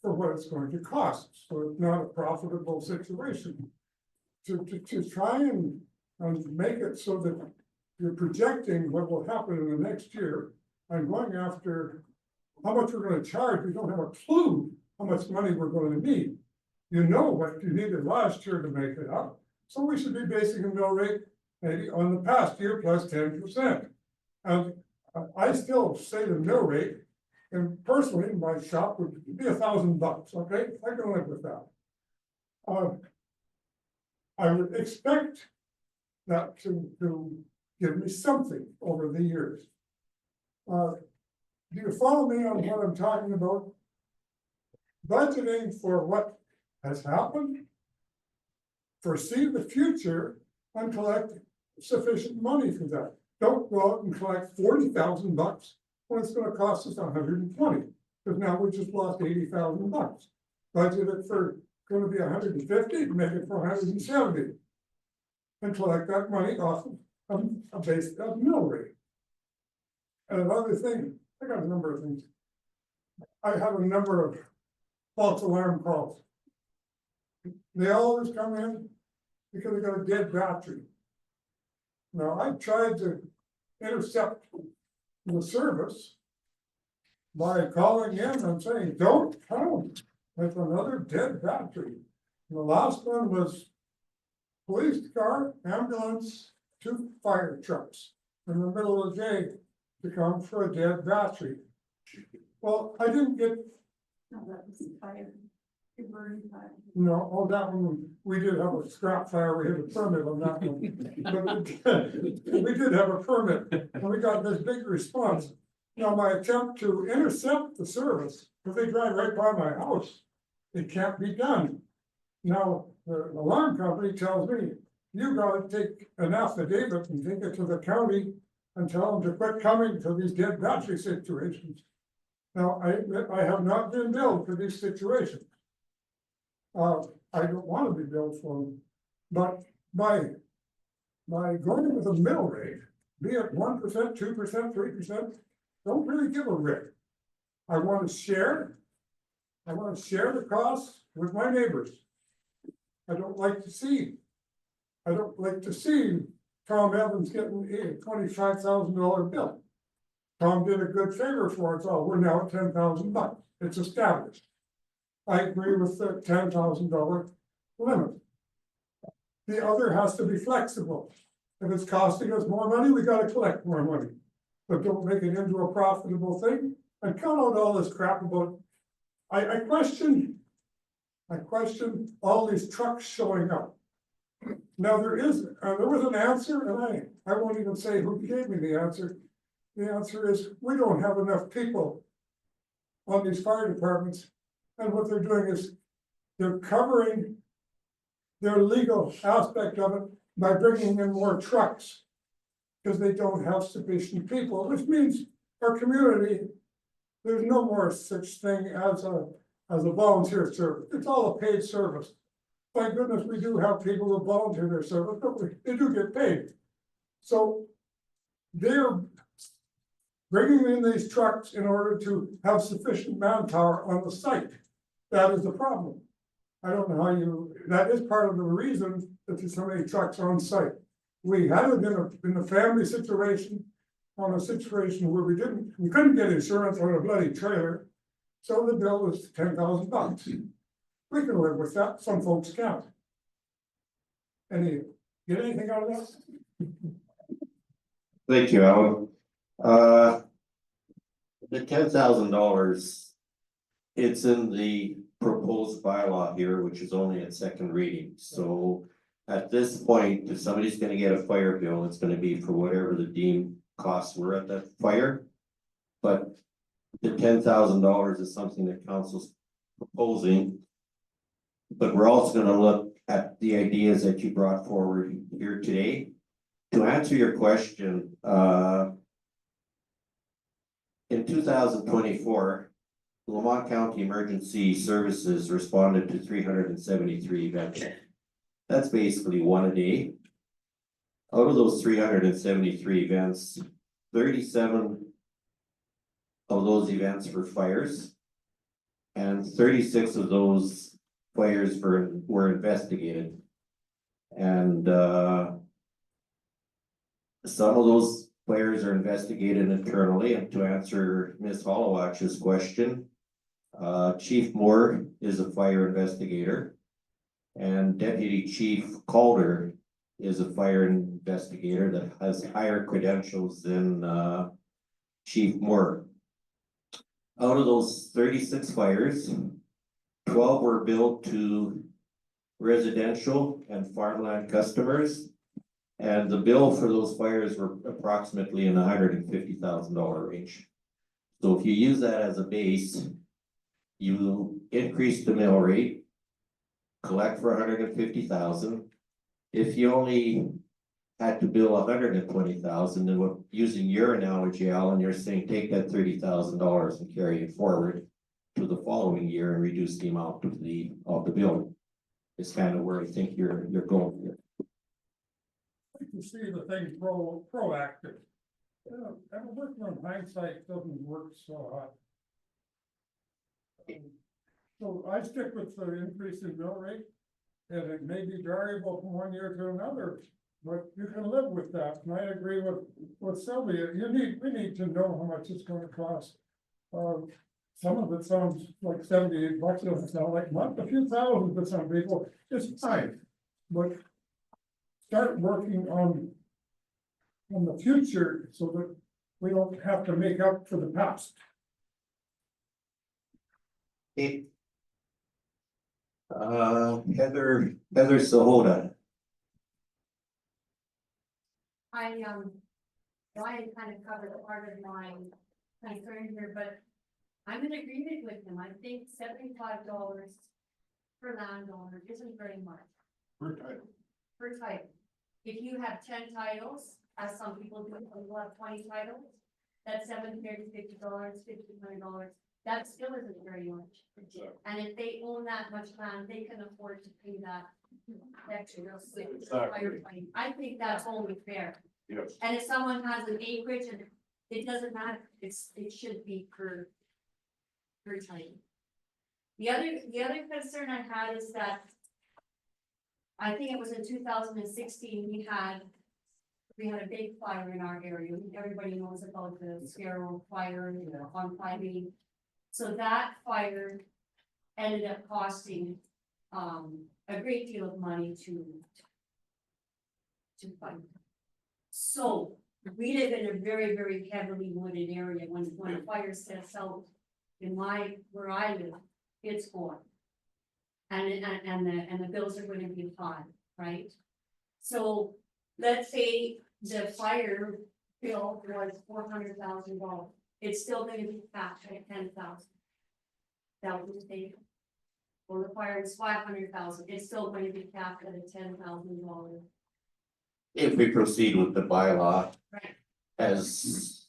for what it's going to cost. So it's not a profitable situation. To try and make it so that you're projecting what will happen in the next year and going after how much we're going to charge. We don't have a clue how much money we're going to need. You know what you needed last year to make it up. So we should be basing a mill rate maybe on the past year plus 10%. And I still say the mill rate, and personally, my shop would be $1,000, okay? I can live with that. I would expect that to give me something over the years. Do you follow me on what I'm talking about? Budgeting for what has happened, foresee the future, and collect sufficient money for that. Don't go out and collect $40,000 when it's gonna cost us $120, because now we just lost $80,000. Budget it for, gonna be $150, make it for $170. And collect that money off of a base of mill rate. And another thing, I got a number of things. I have a number of false alarm calls. They always come in because they got a dead battery. Now, I tried to intercept the service by calling in and saying, don't count with another dead battery. The last one was police car, ambulance, 2 fire trucks in the middle of the day to come for a dead battery. Well, I didn't get, No, that was fire. It burned fire. no, oh, that one, we did have a scrap fire, we had a permit on that one. But we did have a permit, and we got this big response. Now, my attempt to intercept the service, because they drive right by my house, it can't be done. Now, the alarm company tells me, you gotta take an affidavit and take it to the county and tell them to quit coming to these dead battery situations. Now, I have not been billed for these situations. I don't wanna be billed for them, but by going with a mill rate, be it 1%, 2%, 3%, don't really give a rip. I wanna share the costs with my neighbors. I don't like to see Tom Evans getting a $25,000 bill. Tom did a good favor for us all, we're now at $10,000, it's established. I agree with the $10,000 limit. The other has to be flexible. If it's costing us more money, we gotta collect more money. But don't make it into a profitable thing, and cut out all this crap about. I question all these trucks showing up. Now, there was an answer, and I won't even say who gave me the answer. The answer is, we don't have enough people on these fire departments, and what they're doing is they're covering their legal aspect of it by bringing in more trucks, because they don't have sufficient people, which means our community, there's no more such thing as a volunteer service. It's all a paid service. Thank goodness we do have people who volunteer their service, but they do get paid. So they're bringing in these trucks in order to have sufficient manpower on the site. That is the problem. I don't know how that is part of the reason that there's so many trucks on site. We had it in a family situation, on a situation where we couldn't get insurance on a bloody trailer. So the bill was $10,000. We can live with that, some folks can't. Get anything out of that? Thank you, Alan. The $10,000, it's in the proposed bylaw here, which is only at second reading, so. At this point, if somebody's gonna get a fire bill, it's gonna be for whatever the deemed costs were at that fire. But the $10,000 is something that council's proposing. But we're also gonna look at the ideas that you brought forward here today. To answer your question, in 2024, Lamont County Emergency Services responded to 373 events. That's basically one a day. Out of those 373 events, 37 of those events were fires. And 36 of those fires were investigated. And some of those fires are investigated internally. And to answer Ms. Hollowach's question, Chief Moore is a fire investigator. And Deputy Chief Calder is a fire investigator that has higher credentials than Chief Moore. Out of those 36 fires, 12 were billed to residential and farmland customers. And the bill for those fires were approximately in the $150,000 range. So if you use that as a base, you increase the mill rate, collect for $150,000. If you only had to bill $120,000, then what, using your analogy, Alan, you're saying take that $30,000 and carry it forward to the following year and reduce the amount of the bill. It's kind of where I think you're going here. You see the thing proactive. And working on hindsight doesn't work so hard. So I stick with the increase in mill rate, and it may be variable from one year to another, but you can live with that. And I agree with Sylvia. We need to know how much it's going to cost Some of it sounds like 78 bucks, doesn't sound like much, a few thousand to some people, it's fine. But start working on the future so that we don't have to make up for the past. Okay. Heather Sahota, Ryan kind of covered part of my concern here, but I'm in agreement with him. I think $75 per landowner isn't very much. Per title. If you have 10 titles, as some people do, you have 20 titles, that's $750, $1,500. That still isn't very much. And if they own that much land, they can afford to pay that extra. I think that's only fair. Yes. And if someone has an acreage and it doesn't matter, it should be per title. The other concern I had is that I think it was in 2016, we had a big fire in our area. Everybody knows about the Scarrow fire on 580. So that fire ended up costing a great deal of money to fight. So we live in a very, very heavily wooded area. When a fire sets out in where I live, it's gone. And the bills are going to be high, right? So let's say the fire bill was $400,000. It's still going to be capped at 10,000. That would be. Or the fire is 500,000. It's still going to be capped at a $10,000. if we proceed with the bylaw Right. as,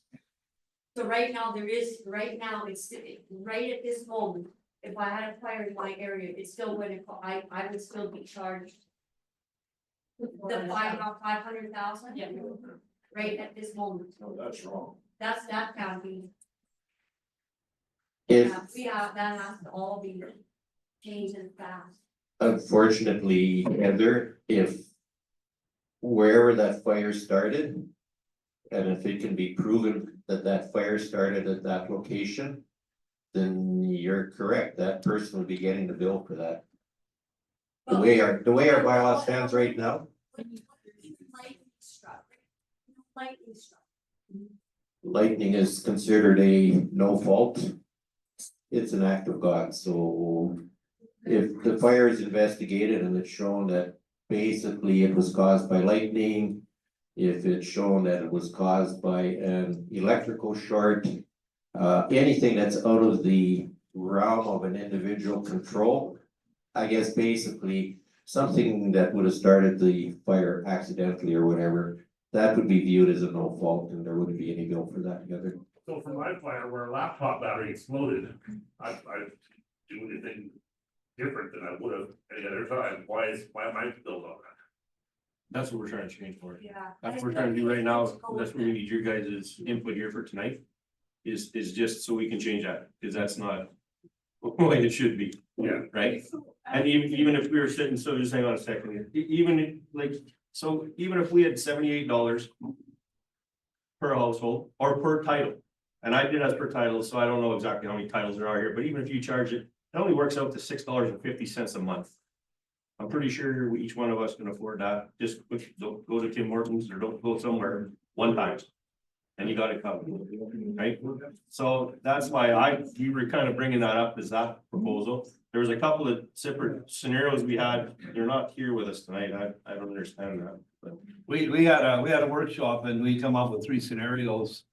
So right now, it's right at this moment, if I had a fire in my area, it's still going to, I would still be charged. The fine about 500,000? Yeah. Right at this moment. No, that's wrong. That can be, if that has to all be changed and fast. unfortunately, Heather, if wherever that fire started, and if it can be proven that that fire started at that location, then you're correct, that person would be getting the bill for that. The way our bylaw stands right now, lightning is considered a no fault. It's an act of God, so if the fire is investigated and it's shown that basically it was caused by lightning, if it's shown that it was caused by an electrical short, anything that's out of the realm of an individual control, I guess basically something that would have started the fire accidentally or whatever, that would be viewed as a no fault and there wouldn't be any bill for that together. So for my fire where a laptop battery exploded, I do anything different than I would have any other time. Why am I billed on that? That's what we're trying to change for. Yeah. That's what we're trying to do right now. That's what we need your guys' input here for tonight. Is just so we can change that, because that's not the way it should be. Yeah. Right? And even if we were sitting, so just hang on a second, even if we had $78 per household or per title, and I did as per title, so I don't know exactly how many titles there are here, but even if you charge it, it only works out to $6.50 a month. I'm pretty sure each one of us can afford that. Just don't go to Tim Hortons or don't go somewhere one time. And you got it covered, right? So that's why we were kind of bringing that up as that proposal. There was a couple of separate scenarios we had. You're not here with us tonight. I don't understand that, but. We had a workshop and we come up with 3 scenarios.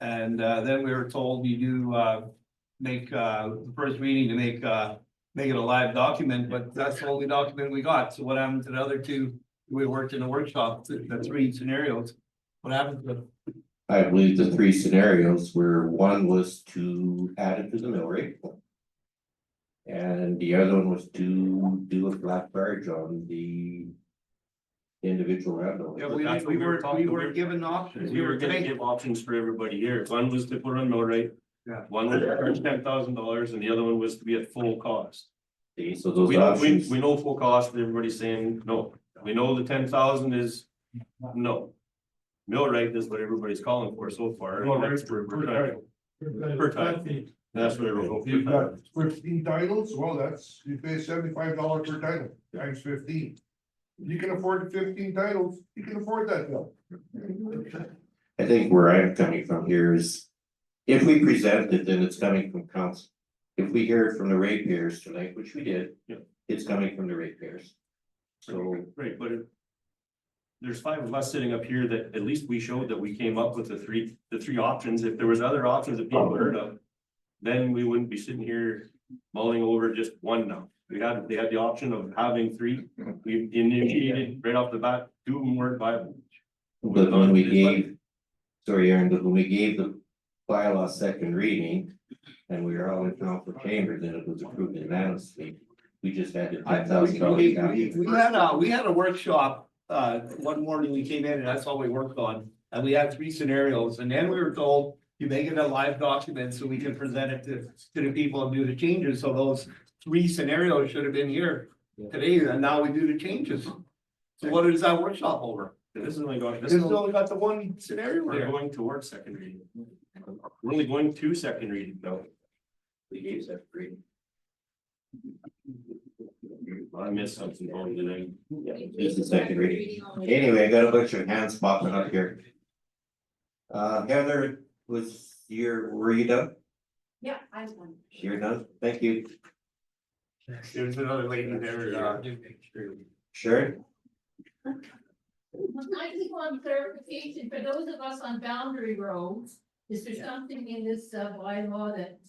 And then we were told you do make the first reading to make it a live document, but that's the only document we got. So what happened to the other 2? We worked in a workshop, the 3 scenarios. What happened to them? I believe the 3 scenarios were, one was to add it to the mill rate. And the other one was to do a flat charge on the individual landowner. Yeah, we were given options. We were gonna give options for everybody here. One was to put on mill rate. Yeah. One was to charge $10,000 and the other one was to be at full cost. Okay, so those We know, options, we know full cost, everybody's saying no. We know the 10,000 is no. Mill rate is what everybody's calling for so far. Well, We're trying- Per time. That's what I wrote. You've got 15 titles, well, that's, you pay $75 per title, times 15. You can afford the 15 titles, you can afford that bill. I think where I'm coming from here is, if we present it, then it's coming from council. If we hear it from the ratepayers tonight, which we did, it's coming from the ratepayers. So, Right, but there's 5 of us sitting up here that at least we showed that we came up with the three options. If there was other options that people heard of, then we wouldn't be sitting here mulling over just one now. They had the option of having 3. We initiated right off the bat, 2 of them weren't viable. but when we gave, sorry, Aaron, but when we gave the bylaw second reading, and we were all in council chambers, and it was approved unanimously, we just had the $10,000. We had a workshop, one morning we came in and that's all we worked on. And we had 3 scenarios and then we were told, you make it a live document so we can present it to the people and do the changes. So those 3 scenarios should have been here today and now we do the changes. So what is that workshop over? This is only going, This is only got the 1 scenario we're there. going towards second reading. We're only going to second reading though. We gave second reading. I missed something on tonight. This is second reading. Anyway, I got a bunch of hands popping up here. Heather, were you done? Yeah, I'm done. You're done? Thank you. There's another lady there, Sure. I just want clarification for those of us on boundary roads, is there something in this bylaw that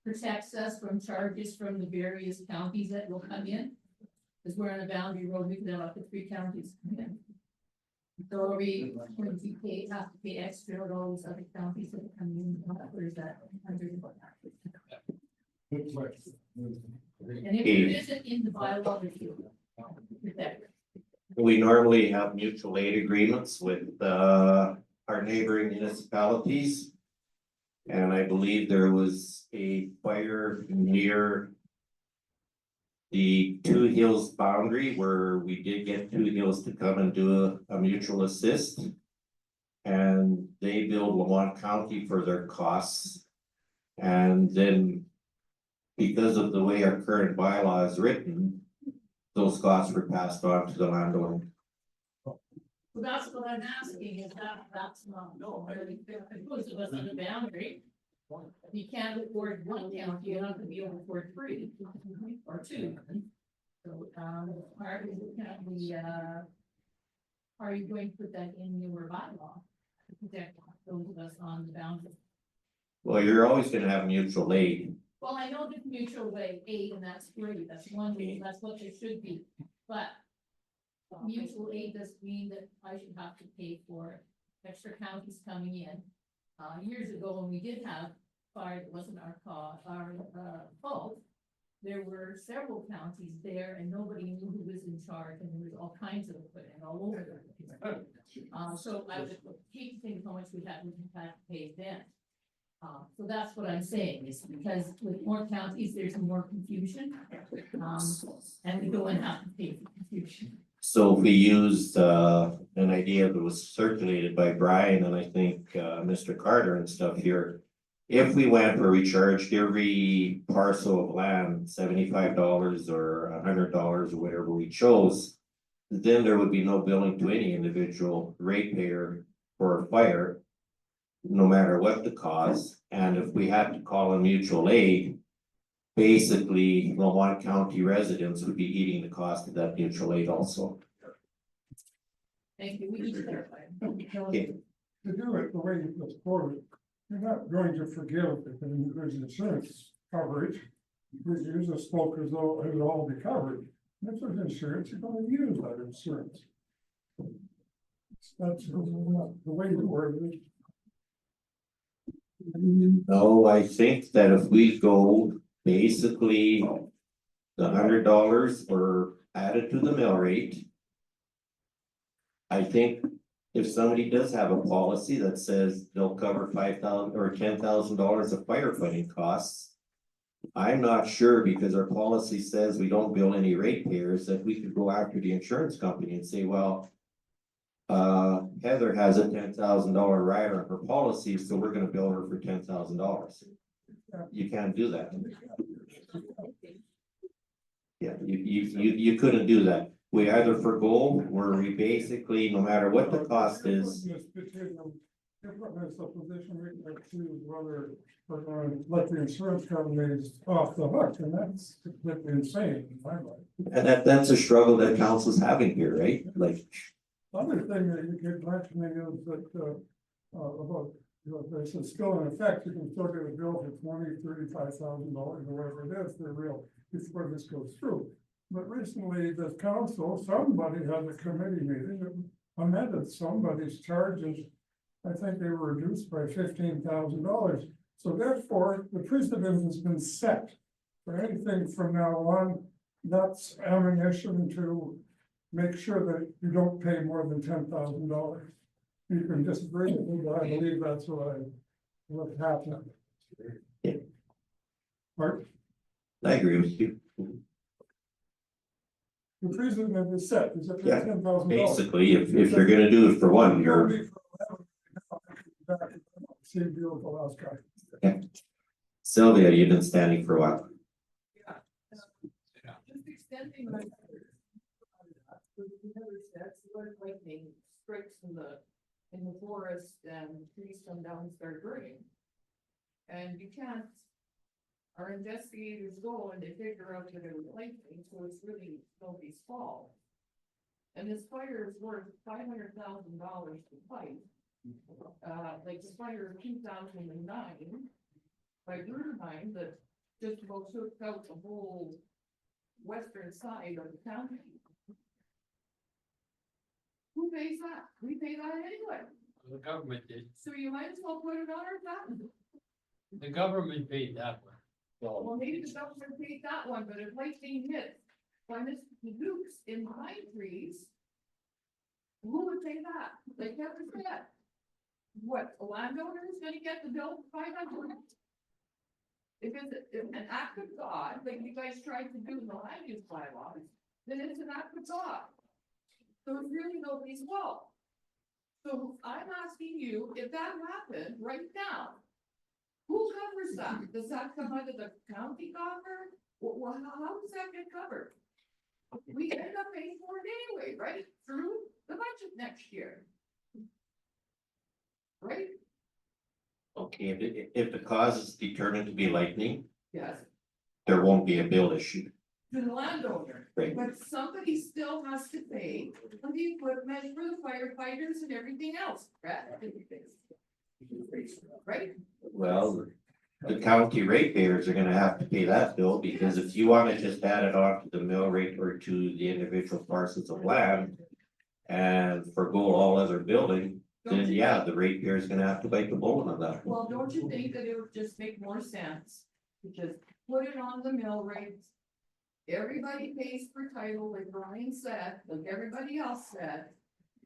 protects us from charges from the various counties that will come in? Because we're on a boundary road, we can have up to 3 counties come in. So are we going to have to pay extra to all those other counties that come in, or is that under? Good question. And if there isn't in the bylaw, there's protect. We normally have mutual aid agreements with our neighboring municipalities. And I believe there was a fire near the Two Hills boundary where we did get Two Hills to come and do a mutual assist. And they billed Lamont County for their costs. And then because of the way our current bylaw is written, those costs were passed on to the landowner. Well, that's what I'm asking, is that's not, no, really, most of us on the boundary. If you can't afford 1 county, you're not gonna be able to afford 3 or 2. So, are you going to put that in your bylaw? To protect those of us on the boundary? Well, you're always gonna have mutual aid. Well, I know there's mutual aid, and that's great, that's wonderful, that's what there should be, but mutual aid doesn't mean that I should have to pay for extra counties coming in. Years ago, when we did have fire, it wasn't our fault. There were several counties there and nobody knew who was in charge and there was all kinds of equipment all over the place. So I would hate to think how much we had to pay then. So that's what I'm saying, is because with more counties, there's more confusion. And we don't want to have to pay for confusion. So if we used an idea that was circulated by Brian and I think Mr. Carter and stuff here. If we went where we charged every parcel of land $75 or $100 or whatever we chose. Then there would be no billing to any individual ratepayer for fire. No matter what the cause, and if we had to call a mutual aid. Basically, Lamont County residents would be eating the cost of that mutual aid also. Thank you, we need to clarify. Okay. To do it the way you just quoted, you're not going to forgive if there's insurance coverage. Because you just spoke as though it would all be covered. If there's insurance, you're gonna use that insurance. That's not the way to word it. No, I think that if we go basically the $100 were added to the mill rate. I think if somebody does have a policy that says they'll cover $5,000 or $10,000 of firefighting costs. I'm not sure because our policy says we don't bill any ratepayers that we could go after the insurance company and say, well. Heather has a $10,000 rider on her policy, so we're gonna bill her for $10,000. You can't do that. Yeah, you couldn't do that. We either forgo, where we basically, no matter what the cost is, You're putting us a position right to whether we're going to let the insurance companies off the hook, and that's completely insane in my mind. and that's a struggle that council's having here, right? Like, Other thing that you could mention is that, about, this is still in effect, you can still get a bill for $35,000 or whatever it is, they're real, before this goes through. But recently, the council, somebody had a committee meeting that amended somebody's charges. I think they were reduced by $15,000. So therefore, the precedent has been set for anything from now on. That's ammunition to make sure that you don't pay more than $10,000. You can disagree with me, but I believe that's what happened. Yeah. Mark, I agree with you. the precedent is set, is that Yeah, $10,000. Basically, if you're gonna do it for one, you're, Same deal with the last guy. Sylvia, you've been standing for a while. Just extending my. That's what lightning strikes in the forest and trees come down and start burning. And you can't, our investigators go and they figure out that it was lightning, so it's really nobody's fault. And this fire is worth $500,000 to fight. Like the fire of 2009 by Bruderheim that just about took out the whole western side of the county. Who pays that? We pay that anyway, The government did, so you might as well put it on our tax. the government paid that one. Well, maybe the government paid that one, but if lightning hit by Mr. Dukes in pine trees, who would pay that? They never said. What, the landowner is gonna get the bill for $500? If it's an act of God, like you guys tried to do in the land use bylaws, then it's an act of God. So it's really nobody's fault. So I'm asking you, if that happened right now, who covers that? Does that come out of the county coffer? Well, how does that get covered? We end up paying for it anyway, right? Through the budget next year. Right? Okay, if the cause is determined to be lightning, Yes. there won't be a bill issue. To the landowner. Right. But somebody still has to pay for the equipment for the firefighters and everything else, correct? Right? Well, the county ratepayers are gonna have to pay that bill, because if you wanna just add it on to the mill rate or to the individual parcels of land and forgo all other building, then yeah, the ratepayer is gonna have to bite the bullet on that. Well, don't you think that it would just make more sense to just put it on the mill rates? Everybody pays for title, like Brian said, like everybody else said.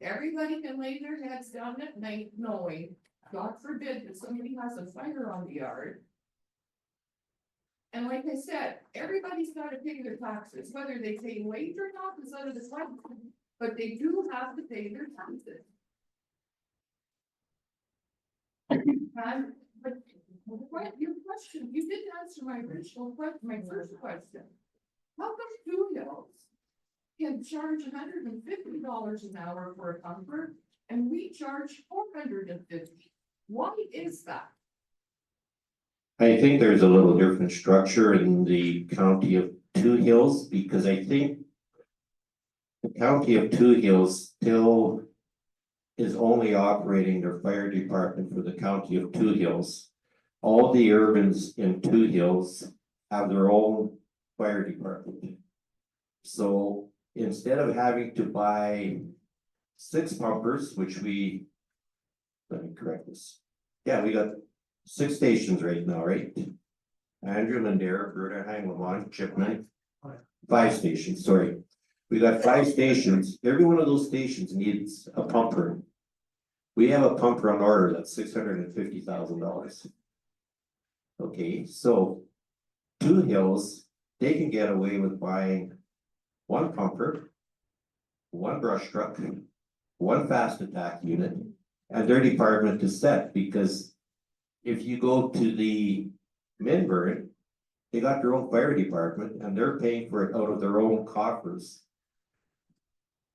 Everybody can lay their heads down at night knowing, God forbid, that somebody has a fire on the yard. And like I said, everybody's gotta pay their taxes, whether they pay late or not, is out of the question, but they do have to pay their taxes. And, but, your question, you didn't answer my original question, my first question. How come Two Hills can charge $150 an hour for a pumper, and we charge $450? Why is that? I think there's a little different structure in the county of Two Hills, because I think the county of Two Hills still is only operating their fire department for the county of Two Hills. All the urbans in Two Hills have their own fire department. So instead of having to buy 6 pumpers, which let me correct this. Yeah, we got 6 stations right now, right? Andrew, Lindare, Bruderheim, Lamont, Chipman. 5 stations, sorry. We got 5 stations. Every one of those stations needs a pumper. We have a pumper on order that's $650,000. Okay, so Two Hills, they can get away with buying 1 pumper, 1 brush truck, one fast attack unit, and their department is set, because if you go to the Minburn, they got their own fire department and they're paying for it out of their own coffers.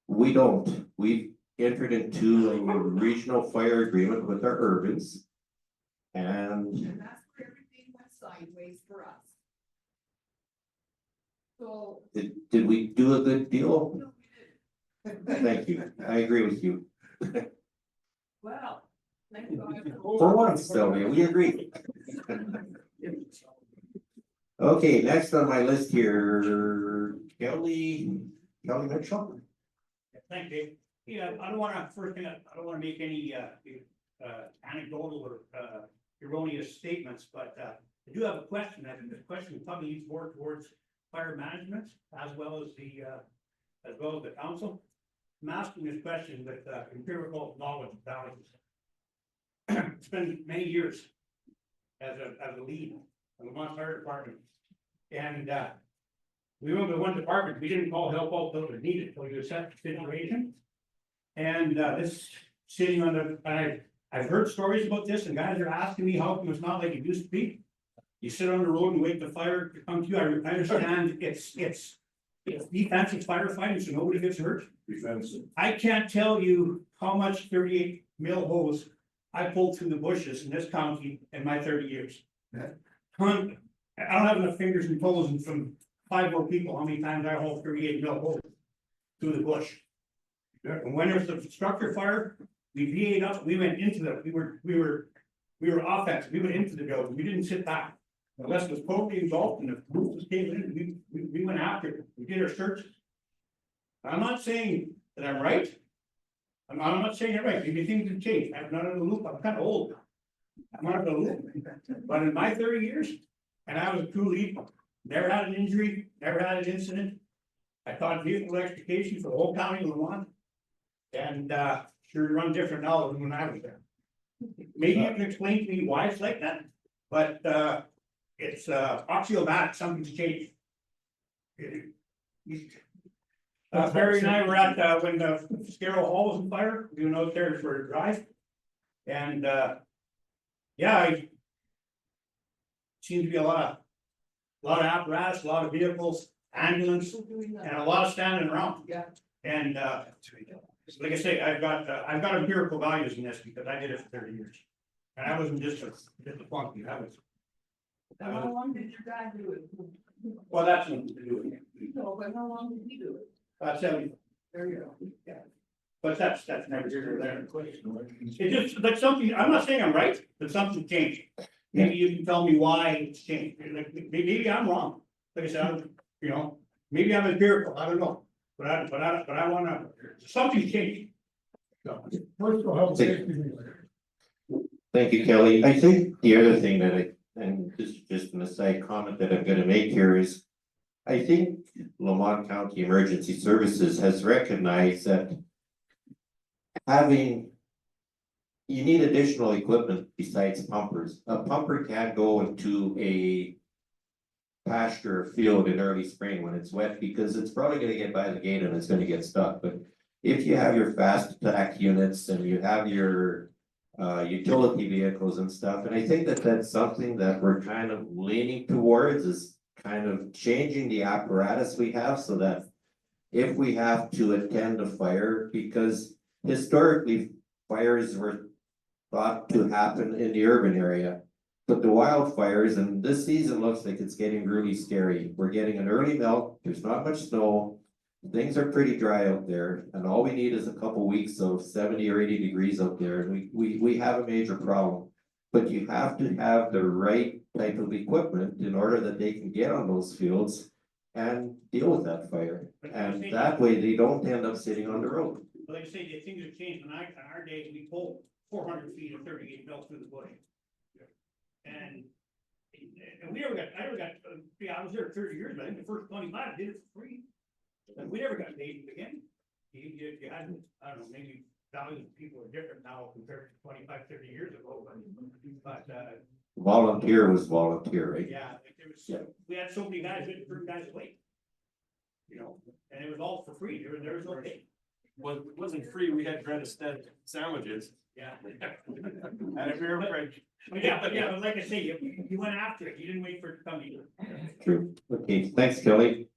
We don't. We've entered into a regional fire agreement with our urbans. And And that's where everything went sideways for us. So. did we do a good deal? No, we didn't. Thank you. I agree with you. Well, thank you. For once, Sylvia, we agree. Okay, next on my list here, Kelly Mitchell. Thank you. Yeah, I don't wanna, first thing, I don't wanna make any, anecdotal or, erroneous statements, but, I do have a question. I think this question probably needs more towards fire management as well as the council. I'm asking this question with, empirical knowledge values. It's been many years as a lead in the Lamont Fire Department. And, we went to one department, we didn't call help out till it was needed, till you assess the situation. And, this sitting on the, I've heard stories about this, and guys are asking me how come it's not like it used to be. You sit on the road and wait for fire to come to you, I understand it's defensive firefighting, so nobody gets hurt. Defensive. I can't tell you how much 38 mil hose I pulled through the bushes in this county in my 30 years. Yeah. I don't have enough fingers and toes, and from 5 more people, how many times I hauled 38 mil hose through the bush. Yeah. And when there's the structure fire, we VA'd up, we went into the, we were offensive, we went into the building, we didn't sit back. Unless it was totally involved and the roof was caving in, we went after it, we did our searches. I'm not saying that I'm right. I'm not saying I'm right, maybe things have changed, I'm not in the loop, I'm kind of old. I'm not in the loop, but in my 30 years, and I was a crew lead, never had an injury, never had an incident. I taught vehicle electrification for the whole county of Lamont. And sure run different now than when I was there. Maybe you can explain to me why it's like that, but it's axiomatic, something's changed. Barry and I were at when the Scarrow Hall was on fire, we went out there for a drive. And yeah, I seemed to be a lot of apparatus, a lot of vehicles, ambulance, and a lot of standing around. Yeah. And like I say, I've got empirical values in this because I did it for 30 years. And I wasn't just a flunky, How long did your guy do it? well, that's nothing to do with it. No, but how long did he do it? 70, There you go. yeah. But that's never here or there. It's just like something, I'm not saying I'm right, but something changed. Maybe you can tell me why it's changed. Like, maybe I'm wrong. Like I said, maybe I'm empirical, I don't know. But I wanna, something changed. Personal health safety. Thank you, Kelly. I think the other thing and this is just an aside comment that I'm gonna make here is, I think Lamont County Emergency Services has recognized that you need additional equipment besides pumpers. A pumper can't go into a pasture field in early spring when it's wet, because it's probably gonna get by the gate and it's gonna get stuck. But if you have your fast attack units and you have your utility vehicles and stuff, and I think that that's something that we're kind of leaning towards, is kind of changing the apparatus we have so that if we have to attend a fire, because historically fires were thought to happen in the urban area. But the wildfires, and this season looks like it's getting really scary. We're getting an early melt, there's not much snow. Things are pretty dry out there, and all we need is a couple weeks of 70 or 80 degrees out there, and we have a major problem. But you have to have the right type of equipment in order that they can get on those fields and deal with that fire. And that way they don't end up sitting on the road. Like I say, things have changed. In our days, we pulled 400 feet of 38 mil through the bush. And we never got, I was there 30 years, but I think the first 25 I did it for free. And we never got paid again. You had, I don't know, maybe thousands of people are different now compared to 25, 30 years ago, but Volunteer was volunteer, right? yeah, like there was, we had so many guys, we had to turn guys away. And it was all for free, there was no pay. wasn't free, we had Granite sandwiches. Yeah. And a beer fridge. But like I say, you went after it, you didn't wait for it to come to you. True. Okay, thanks, Kelly.